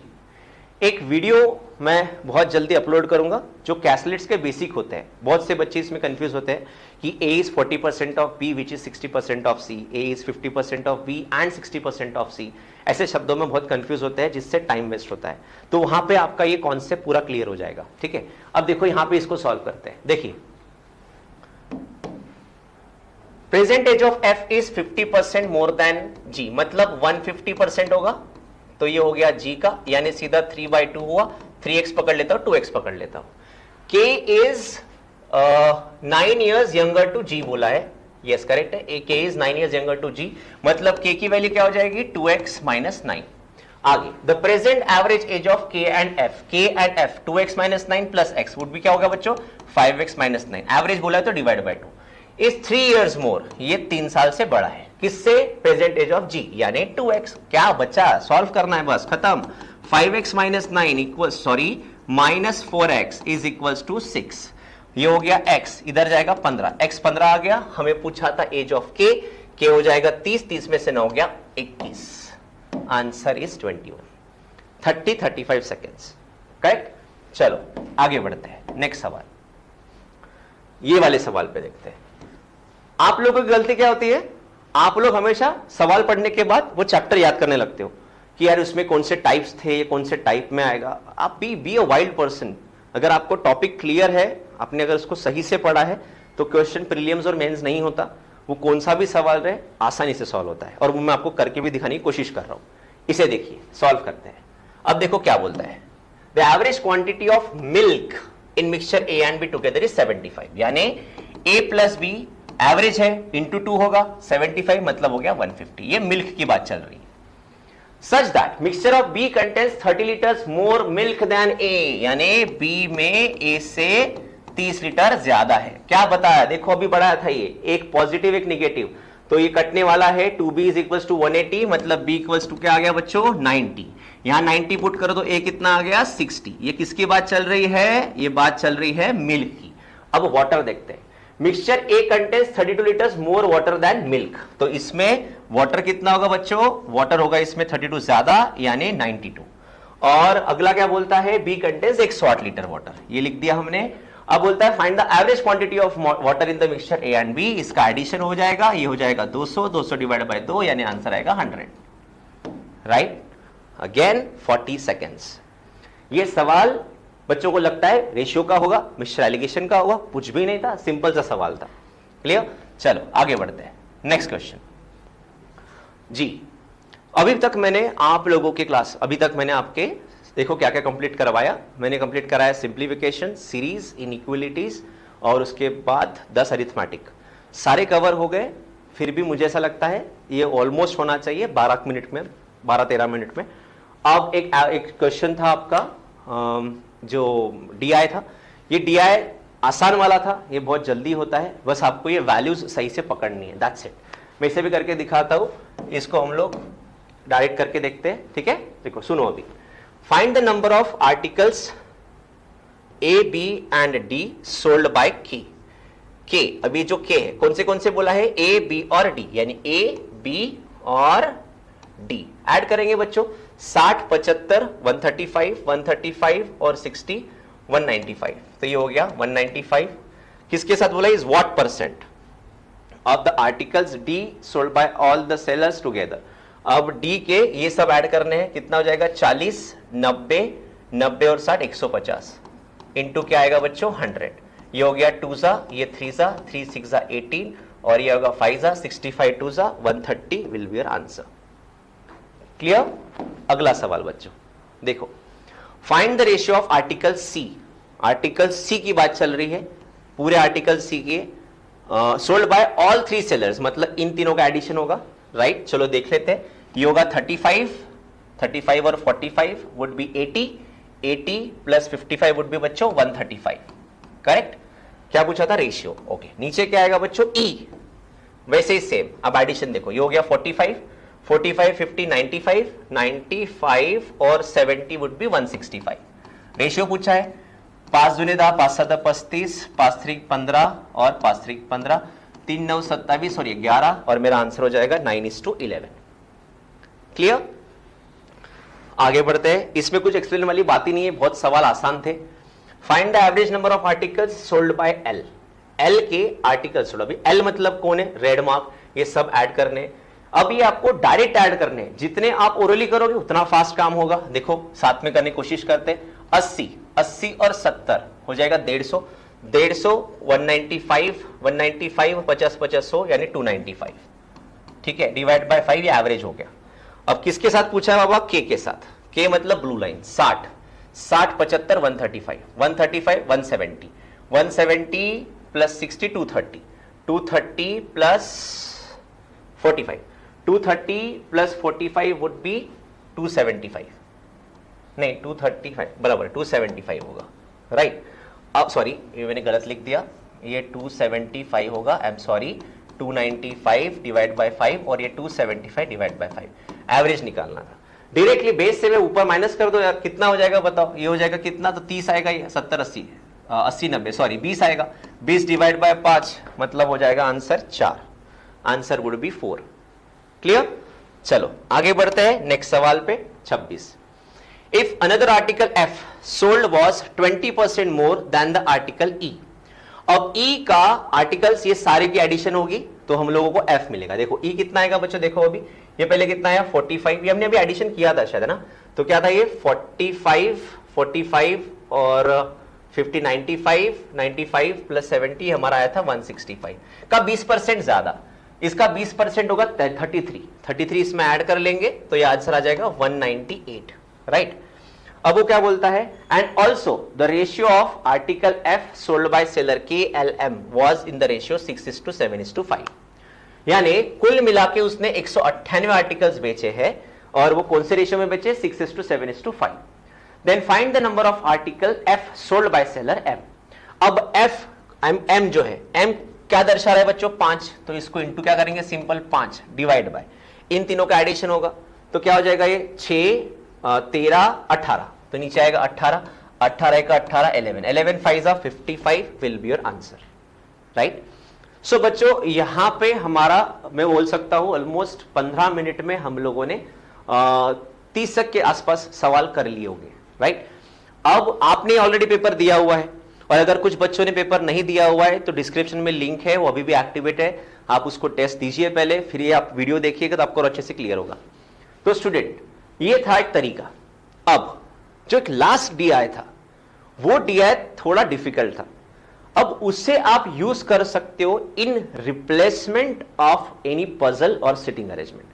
एक वीडियो मैं बहुत जल्दी अपलोड करूंगा जो कैसलेट्स के बेसिक होते हैं, बहुत से बच्चे इसमें कंफ्यूज होते हैं कि a is 40% of b which is 60% of c, a is 50% of b and 60% of c, ऐसे शब्दों में बहुत कंफ्यूज होते हैं जिससे टाइम वेस्ट होता है। तो वहां पे आपका ये कॉन्सेप्ट पूरा क्लियर हो जाएगा। ठीक है, अब देखो यहां पे इसको सॉल्व करते हैं। देखिए present age of f is 50% more than g, मतलब 150% होगा, तो ये हो गया g का, यानी सीधा 3/2 हुआ, 3x पकड़ लेता हूं 2x पकड़ लेता हूं। k is 9 years younger to g बोला है, यस करेक्ट है, k is 9 years younger to g, मतलब k की वैल्यू क्या हो जाएगी 2x माइनस 9। आगे the present average age of k and f 2x minus 9 plus x would भी क्या होगा बच्चों 5x माइनस 9, एवरेज बोला है तो डिवाइड बाय 2, इज 3 years मोर, ये 3 साल से बड़ा है, किससे, प्रेजेंट एज ऑफ g यानी 2x। क्या बचा, सॉल्व करना है बस, खत्म। 5x minus 9 equal minus 4x is equal to 6, ये हो गया x, इधर जाएगा 15, x 15 आ गया, हमें पूछा था एज ऑफ k हो जाएगा 30, 30 में से 9 हो गया 21, आंसर इज 21, 35 सेकेंड्स, करेक्ट। चलो आगे बढ़ते हैं, नेक्स्ट सवाल, ये वाले सवाल पे देखते हैं। आप लोगों की गलती क्या होती है, आप लोग हमेशा सवाल पढ़ने के बाद वो चैप्टर याद करने लगते हो कि यार उसमें कौन से टाइप्स थे, कौन से टाइप में आएगा। आप बी अ वाइल्ड पर्सन, अगर आपको टॉपिक क्लियर है, आपने अगर उसको सही से पढ़ा है तो क्वेश्चन प्रीलिम्स और मेंस नहीं होता, वो कौन सा भी सवाल रहे आसानी से सॉल्व होता है, और वो मैं आपको करके भी दिखाने की कोशिश कर रहा हूं। इसे देखिए, सॉल्व करते हैं। अब देखो क्या बोलता है, the average quantity of milk in mixture A and be together is 75, यानी a प्लस बी एवरेज है इंटू 2 होगा 75, मतलब हो गया 150, ये मिल्क की बात चल रही है। Such that mixture of B contains 30 litres more milk than A, यानी बी में ए से 30 लीटर ज्यादा है। क्या बताया, देखो अभी बढ़ाया था ये, एक पॉजिटिव एक निगेटिव, तो ये कटने वाला है, 2b इज इक्वल टू 180, मतलब b इक्वल टू क्या आ गया बच्चों 90, यहां 90 पुट करो तो a कितना आ गया 60। ये किसकी बात चल रही है, ये बात चल रही है मिल्क की। अब वाटर देखते हैं, mixture A contains 32 litres more water than milk, तो इसमें वाटर कितना होगा बच्चों, वाटर होगा इसमें 32 ज्यादा यानी 92। और अगला क्या बोलता है, बी कंटेन्स 108 लीटर वाटर, ये लिख दिया हमने। अब बोलता है find the average quantity of water in the mixture A and B, इसका एडिशन हो जाएगा, ये हो जाएगा 200 डिवाइड बाय 2 यानी आंसर आएगा 100। Right, again 40 seconds. ये सवाल बच्चों को लगता है रेशियो का होगा, मिश्र एलिगेशन का होगा, कुछ भी नहीं था, सिंपल सा सवाल था। क्लियर? चलो आगे बढ़ते हैं, नेक्स्ट क्वेश्चन जी। अभी तक मैंने आप लोगों के क्लास, अभी तक मैंने आपके देखो क्या क्या कंप्लीट करवाया। मैंने कंप्लीट कराया सिंप्लीफिकेशन, सीरीज, इनइक्वलिटीज और उसके बाद 10 अरिथमेटिक, सारे कवर हो गए। फिर भी मुझे ऐसा लगता है ये ऑलमोस्ट होना चाहिए 12 मिनट में, 12-13 मिनट में। अब एक क्वेश्चन था आपका जो DI था, ये DI आसान वाला था, ये बहुत जल्दी होता है, बस आपको ये वैल्यूज सही से पकड़नी है, दैट्स इट। मैं इसे भी करके दिखाता हूं, इसको हम लोग डायरेक्ट करके देखते हैं, ठीक है। देखो सुनो अभी, find the number of articles A, B and D sold by K। अभी जो K है कौन से बोला है, A, B और D, यानी A, B और D ऐड करेंगे बच्चों। 60, 75, 135, 135 और 60, 195, तो ये हो गया 195। किसके साथ बोला, is what percent of the articles D sold by all the sellers together. अब D के ये सब ऐड करने हैं, कितना हो जाएगा 40, 90, 90 और 60, 150 इंटू क्या आएगा बच्चों 100। ये हो गया 2 सा, ये 3 सा, 3 6 सा 18 और ये होगा 5 सा, 65 2 सा 130 will be your answer. Clear? अगला सवाल बच्चों देखो, find the ratio of article C। Article C की बात चल रही है, पूरे आर्टिकल C के सोल्ड बाय ऑल 3 सेलर्स, मतलब इन तीनों का एडिशन होगा, राइट। चलो देख लेते हैं, ये होगा 35 और 45 would be 80 plus 55 would be बच्चों 135, करेक्ट। क्या पूछा था, रेशियो, ओके। नीचे क्या आएगा बच्चों, E, वैसे ही सेम। अब एडिशन देखो, ये हो गया 45, 50, 95 और 70 वुड बी 165। रेशियो पूछा है, 5 दूने 10, 5 7 35, 5 3 15 और 5 3 15, 3 9 27 और ये 11 और मेरा आंसर हो जाएगा 9:11। क्लियर? आगे बढ़ते हैं, इसमें कुछ एक्सप्लेन वाली बात ही नहीं है, बहुत सवाल आसान थे। Find the average number of articles sold by L। L के आर्टिकल्स सोल्ड, अभी L मतलब कौन है, रेड मार्क, ये सब ऐड करने। अब ये आपको डायरेक्ट ऐड करने, जितने आप ओरली करोगे उतना फास्ट काम होगा। देखो साथ में करने की कोशिश करते हैं। 80 और 70 हो जाएगा 150, 195, 50 100 यानी 295, ठीक है। डिवाइड बाय 5, ये एवरेज हो गया। अब किसके साथ पूछा है बाबा, K के साथ। K मतलब blue line, 60, 75 135, 170, 170 plus 60 230, 230 plus 45, 230 plus 45 would be 275, नहीं 235 बराबर 275 होगा, राइट। अब सॉरी ये मैंने गलत लिख दिया, ये 275 होगा, I am sorry. 295 divide by 5 और ये 275 डिवाइड बाय 5, एवरेज निकालना था। डायरेक्टली बेस से मैं ऊपर माइनस कर दो यार, कितना हो जाएगा बताओ, ये हो जाएगा कितना, तो 30 आएगा, ये 70 80 90 सॉरी 20 आएगा। 20 डिवाइड बाय 5 मतलब हो जाएगा answer 4, answer would be 4। Clear? चलो आगे बढ़ते हैं नेक्स्ट सवाल पे, 26। If another article F sold was 20% more than the article E। अब E का आर्टिकल्स ये सारे की एडिशन होगी तो हम लोगों को F मिलेगा। देखो E कितना आएगा बच्चों, देखो अभी ये पहले कितना आया 45, ये हमने अभी एडिशन किया था शायद, है ना। तो क्या था ये 45 और 50 95 प्लस 70 हमारा आया था 165 का 20% ज्यादा, इसका 20% होगा 33 इसमें ऐड कर लेंगे तो ये आंसर आ जाएगा 198, राइट। अब वो क्या बोलता है, and also the ratio of article F sold by seller KLM was in the ratio 6:7:5, यानी कुल मिला के उसने 198 आर्टिकल्स बेचे हैं और वो कौन से रेशियो में बेचे, 6:7:5। Then find the number of article F sold by seller M। अब M जो है, M क्या दर्शा रहा है बच्चों, 5, तो इसको इंटू क्या करेंगे, सिंपल 5 डिवाइड बाय इन तीनों का एडिशन होगा तो क्या हो जाएगा, ये 6 13 18, तो नीचे आएगा 18 का 18 11 5 55 will be your answer, right. So बच्चों यहां पे हमारा मैं बोल सकता हूं ऑलमोस्ट 15 मिनट में हम लोगों ने 30 के आसपास सवाल कर लिए होंगे, राइट। अब आपने ऑलरेडी पेपर दिया हुआ है और अगर कुछ बच्चों ने पेपर नहीं दिया हुआ है तो डिस्क्रिप्शन में लिंक है, वो अभी भी एक्टिवेट है, आप उसको टेस्ट दीजिए पहले, फिर ये आप वीडियो देखिएगा तो आपको अच्छे से क्लियर होगा। तो स्टूडेंट ये था एक तरीका। अब जो एक लास्ट DI था, वो DI थोड़ा डिफिकल्ट था। अब उससे आप यूज कर सकते हो in replacement of any puzzle और सिटिंग अरेंजमेंट।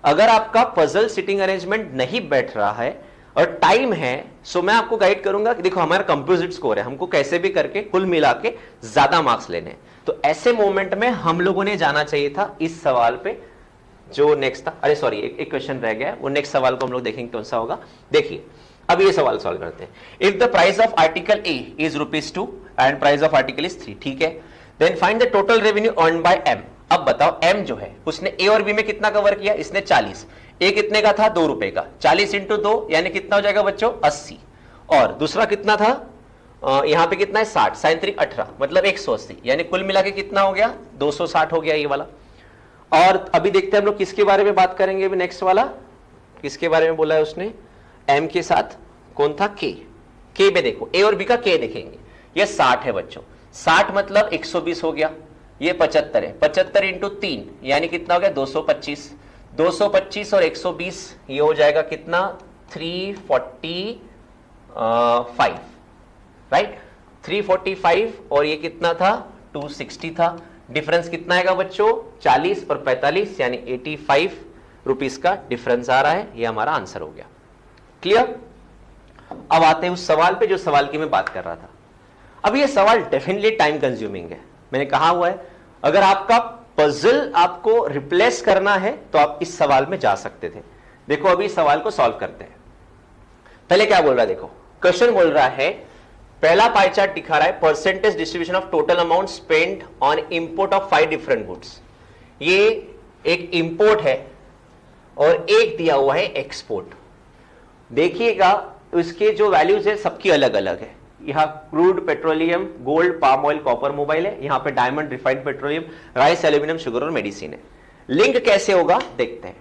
अगर आपका पजल सिटिंग अरेंजमेंट नहीं बैठ रहा है और टाइम है, सो मैं आपको गाइड करूंगा कि देखो हमारा कंपोजिट स्कोर है, हमको कैसे भी करके कुल मिला के ज्यादा मार्क्स लेने हैं। तो ऐसे मोमेंट में हम लोगों ने जाना चाहिए था इस सवाल पे जो नेक्स्ट था। अरे सॉरी, एक क्वेश्चन रह गया है, वो नेक्स्ट सवाल को हम लोग देखेंगे कौन सा होगा। देखिए अब ये सवाल सॉल्व करते हैं। If the price of article A is ₹2 and price of article is 3, ठीक है, then find the total revenue earn by M. अब बताओ एम जो है उसने ए और बी में कितना कवर किया, इसने 40, ए कितने का था, ₹2 का, 40 इंटू 2 यानी कितना हो जाएगा बच्चों, 80। और दूसरा कितना था, यहां पे कितना है 60, 7 18 मतलब 180, यानी कुल मिला के कितना हो गया, 260 हो गया ये वाला। और अभी देखते हैं हम लोग किसके बारे में बात करेंगे, नेक्स्ट वाला किसके बारे में बोला है उसने, एम के साथ कौन था, के में देखो ए और बी का के देखेंगे, ये 60 है बच्चों, 60 मतलब 120 हो गया, ये 75 है, 75 इंटू 3 यानी कितना हो गया 225, 225 और 120 ये हो जाएगा कितना 345, राइट, 345 और ये कितना था 260 था। डिफरेंस कितना आएगा बच्चों, 40 और 45 यानी 85 रुपीस का डिफरेंस आ रहा है। ये हमारा आंसर हो गया। क्लियर। अब आते हैं उस सवाल पे जो सवाल की मैं बात कर रहा था। अब ये सवाल डेफिनेटली टाइम कंज्यूमिंग है, मैंने कहा हुआ है अगर आपका पजल आपको रिप्लेस करना है तो आप इस सवाल में जा सकते थे। देखो अभी इस सवाल को सॉल्व करते हैं। पहले क्या बोल रहा है, देखो क्वेश्चन बोल रहा है, पहला पाई चार्ट दिखा रहा है percentage distribution of total amount spend on import of 5 different goods. ये एक इंपोर्ट है और एक दिया हुआ है एक्सपोर्ट। देखिएगा उसके जो वैल्यूज है सबकी अलग अलग है। यहां crude petroleum, gold, palm oil, copper, mobile है, यहां पे diamond, refined petroleum, rice, aluminium, sugar और मेडिसिन है। लिंक कैसे होगा देखते हैं।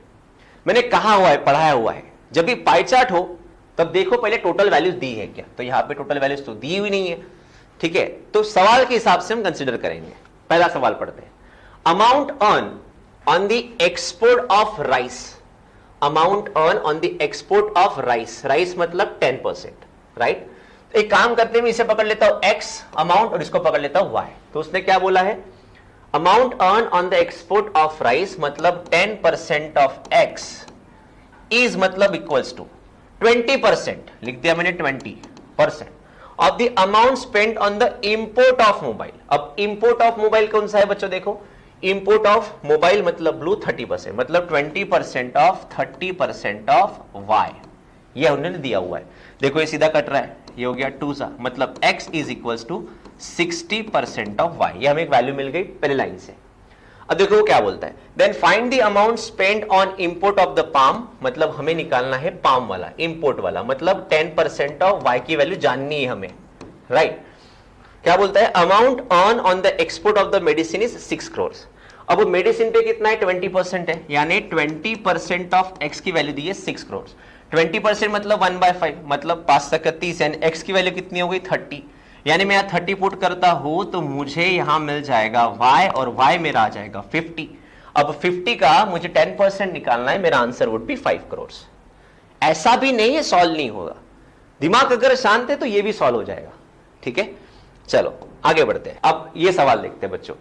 मैंने कहा हुआ है, पढ़ाया हुआ है, जब भी पाई चार्ट हो तब देखो पहले टोटल वैल्यूज दी है क्या, तो यहां पे टोटल वैल्यूज तो दी हुई नहीं है, ठीक है, तो सवाल के हिसाब से हम कंसीडर करेंगे। पहला सवाल पढ़ते हैं, amount earn on the export of rice, amount earn on the export of rice, rice मतलब 10%, राइट। एक काम करते हैं, इसे पकड़ लेता हूं x अमाउंट और इसको पकड़ लेता हूं y। तो उसने क्या बोला है, amount earn on the export of rice मतलब 10% ऑफ x इज मतलब इक्वल्स टू 20%, लिख दिया मैंने 20% of the amount spend on the import of mobile. अब इंपोर्ट ऑफ मोबाइल कौन सा है बच्चों, देखो इंपोर्ट ऑफ मोबाइल मतलब ब्लू 30%, मतलब 20% ऑफ 30% ऑफ y, ये उन्होंने दिया हुआ है। देखो ये सीधा कट रहा है, ये हो गया 2 सा, मतलब x is equals to 60% of y। ये हमें एक वैल्यू मिल गई पहले लाइन से। अब देखो वो क्या बोलता है, then find the amount spend on import of the palm, मतलब हमें निकालना है पाम वाला, इंपोर्ट वाला, मतलब 10% ऑफ y की वैल्यू जाननी है हमें, राइट। क्या बोलता है, amount earn on the export of the medicine is 6 crore. अब मेडिसिन पे कितना है 20% है, यानी 20% ऑफ x की वैल्यू दी है 6 करोड़। 20% मतलब 1/5 मतलब 5 तक 30, यानी x की वैल्यू कितनी हो गई 30, यानी मैं यहां 30 पुट करता हूं तो मुझे यहां मिल जाएगा y और y मेरा आ जाएगा 50। अब 50 का मुझे 10% निकालना है, मेरा आंसर वुड बी 5 करोड़। ऐसा भी नहीं है सॉल्व नहीं होगा, दिमाग अगर शांत है तो ये भी सॉल्व हो जाएगा, ठीक है। चलो आगे बढ़ते हैं। अब ये सवाल देखते हैं बच्चों।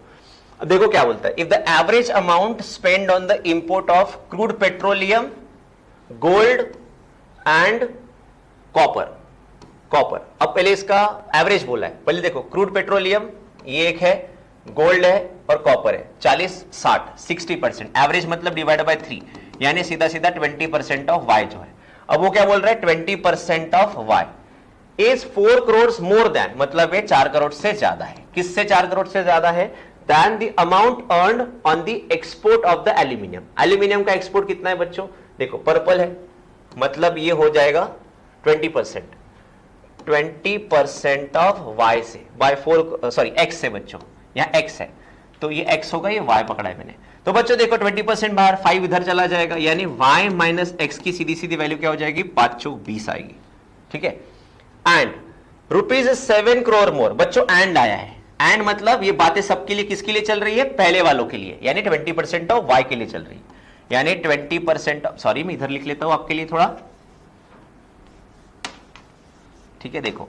अब देखो क्या बोलता है, if the average amount spend on the import of crude petroleum, gold and copper, अब पहले इसका एवरेज बोला है। पहले देखो क्रूड पेट्रोलियम ये एक है, गोल्ड है और कॉपर है, 40 60 60%, एवरेज मतलब डिवाइड बाय 3, यानी सीधा सीधा 20% ऑफ y जो है। अब वो क्या बोल रहा है, 20% of y is 4 crore more than, मतलब ये 4 करोड़ से ज्यादा है। किससे 4 करोड़ से ज्यादा है, then the amount earned on the export of the aluminium. Aluminium का एक्सपोर्ट कितना है बच्चों, देखो पर्पल है, मतलब ये हो जाएगा 20%, 20% ऑफ y से, बाय 4 सॉरी x से बच्चों, यहां x है तो ये x होगा, ये y पकड़ा है मैंने। तो बच्चों देखो 20% बाहर, 5 इधर चला जाएगा, यानी y माइनस x की सीधी सीधी वैल्यू क्या हो जाएगी, 5 चौक 20 आएगी, ठीक है। एंड ₹7 करोड़ मोर, बच्चों एंड आया है, एंड मतलब ये बातें सबके लिए किसके लिए चल रही है, पहले वालों के लिए, यानी 20% ऑफ y के लिए चल रही है, यानी 20% सॉरी मैं इधर लिख लेता हूं आपके लिए थोड़ा, ठीक है, देखो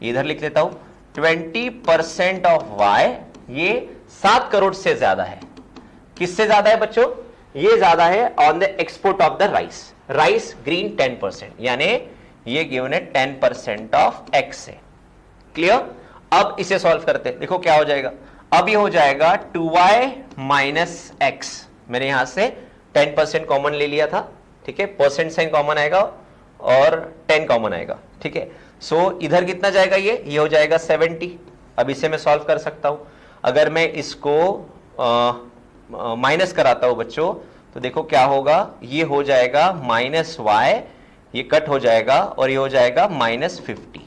इधर लिख लेता हूं 20% ऑफ वाई, ये 7 करोड़ से ज्यादा है। किससे ज्यादा है बच्चों? ये ज्यादा है on the export of the rice. Rice green 10%, यानी ये गिवन है 10% ऑफ एक्स है। क्लियर? अब इसे सॉल्व करते हैं, देखो क्या हो जाएगा। अब ये हो जाएगा 2y माइनस एक्स, मैंने यहां से 10% कॉमन ले लिया था, ठीक है, परसेंट साइन कॉमन आएगा और 10 कॉमन आएगा, ठीक है। सो इधर कितना जाएगा, ये हो जाएगा 70। अब इसे मैं सॉल्व कर सकता हूं। अगर मैं इसको माइनस कराता हूं बच्चों, तो देखो क्या होगा, ये हो जाएगा माइनस वाई, ये कट हो जाएगा और ये हो जाएगा माइनस 50,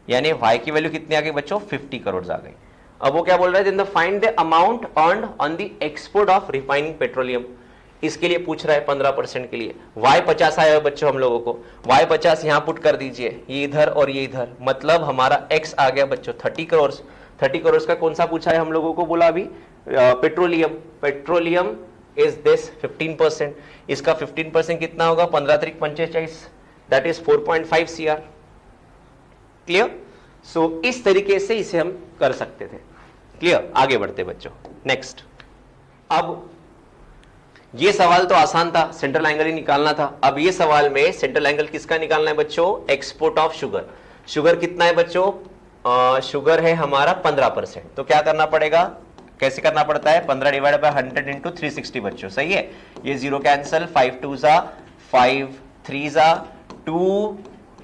यानी y की वैल्यू कितनी आ गई बच्चों? 50 करोड़ आ गई। अब वो क्या बोल रहा है, then the find the amount earned on the export of refining petroleum. इसके लिए पूछ रहा है 15% के लिए। y 50 आया है बच्चों हम लोगों को, y 50 यहां पुट कर दीजिए, ये इधर और ये इधर, मतलब हमारा x आ गया बच्चों 30 करोड़। 30 करोड़ का कौन सा पूछा है हम लोगों को? बोला अभी पेट्रोलियम। पेट्रोलियम इज दिस 15%, इसका 15% कितना होगा? 15 त्रिक 45, दैट इज 4.5 CR। क्लियर? सो इस तरीके से इसे हम कर सकते थे। क्लियर? आगे बढ़ते बच्चों, नेक्स्ट। अब ये सवाल तो आसान था, सेंट्रल एंगल ही निकालना था। अब ये सवाल में सेंट्रल एंगल किसका निकालना है बच्चों? Export of sugar. शुगर कितना है बच्चों? शुगर है हमारा 15%। तो क्या करना पड़ेगा, कैसे करना पड़ता है? 15 डिवाइड बाय 100 इंटू 360 बच्चों, सही है। ये 0 कैंसिल, 5 2 जा 5 3 जा 2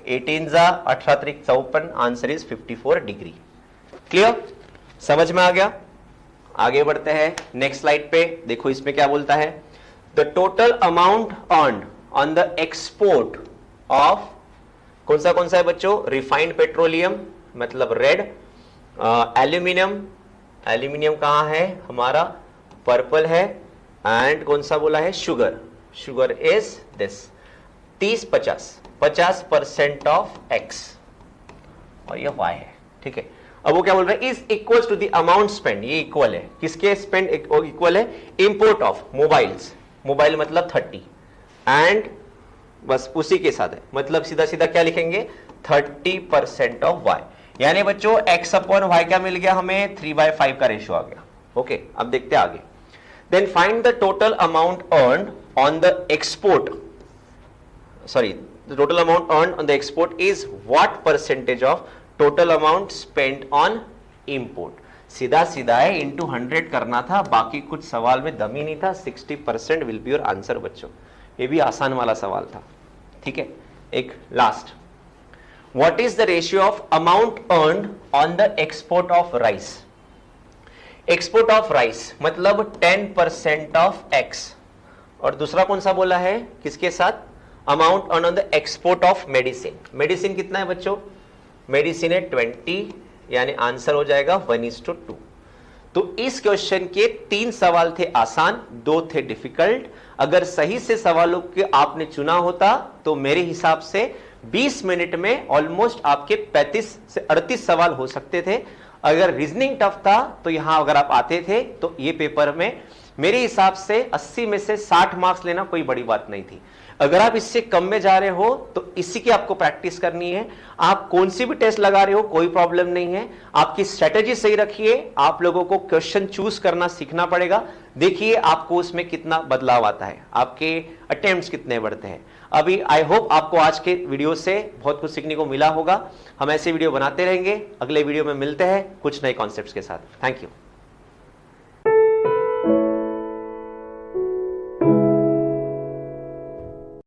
18 जा 18 त्रिक 54, आंसर इज 54 डिग्री। क्लियर? समझ में आ गया? आगे बढ़ते हैं नेक्स्ट स्लाइड पे। देखो इसमें क्या बोलता है, the total amount earned on the export of, कौन सा है बच्चों? रिफाइंड पेट्रोलियम मतलब रेड, एल्यूमिनियम, एल्यूमिनियम कहां है हमारा? पर्पल है, एंड कौन सा बोला है? Sugar. Sugar is this 50% of x और ये वाई है, ठीक है। अब वो क्या बोल रहा है, is equal to the amount spend, ये इक्वल है किसके? स्पेंड इक्वल है इंपोर्ट ऑफ मोबाइल्स, मोबाइल मतलब 30, एंड बस उसी के साथ है, मतलब सीधा सीधा क्या लिखेंगे? 30% ऑफ वाई, यानी बच्चों x अपॉन वाई क्या मिल गया हमें? 3/5 का रेशियो आ गया। ओके, अब देखते हैं आगे। Then find the total amount earned on the export, sorry, the total amount earned on the export is what percentage of total amount spent on import. सीधा सीधा है, इंटू 100 करना था, बाकी कुछ सवाल में दम ही नहीं था। 60% विल बी योर आंसर बच्चों। ये भी आसान वाला सवाल था, ठीक है। एक last, what is the ratio of amount earned on the export of rice? Export of rice मतलब 10% ऑफ एक्स, और दूसरा कौन सा बोला है किसके साथ? Amount earned on the export of medicine. Medicine कितना है बच्चों? मेडिसिन है 20, यानी आंसर हो जाएगा 1:2। तो इस क्वेश्चन के 3 सवाल थे आसान, 2 थे डिफिकल्ट। अगर सही से सवालों के आपने चुना होता तो मेरे हिसाब से 20 मिनट में ऑलमोस्ट आपके 35 से 38 सवाल हो सकते थे। अगर रीजनिंग टफ था तो यहां अगर आप आते थे तो ये पेपर में मेरे हिसाब से 80 में से 60 मार्क्स लेना कोई बड़ी बात नहीं थी। अगर आप इससे कम में जा रहे हो तो इसी की आपको प्रैक्टिस करनी है। आप कौन सी भी टेस्ट लगा रहे हो कोई प्रॉब्लम नहीं है, आपकी स्ट्रेटेजी सही रखिए। आप लोगों को क्वेश्चन चूज करना सीखना पड़ेगा। देखिए आपको उसमें कितना बदलाव आता है, आपके अटेम्प्ट्स कितने बढ़ते हैं। अभी आई होप आपको आज के वीडियो से बहुत कुछ सीखने को मिला होगा। हम ऐसे वीडियो बनाते रहेंगे। अगले वीडियो में मिलते हैं कुछ नए कॉन्सेप्ट्स के साथ। Thank you.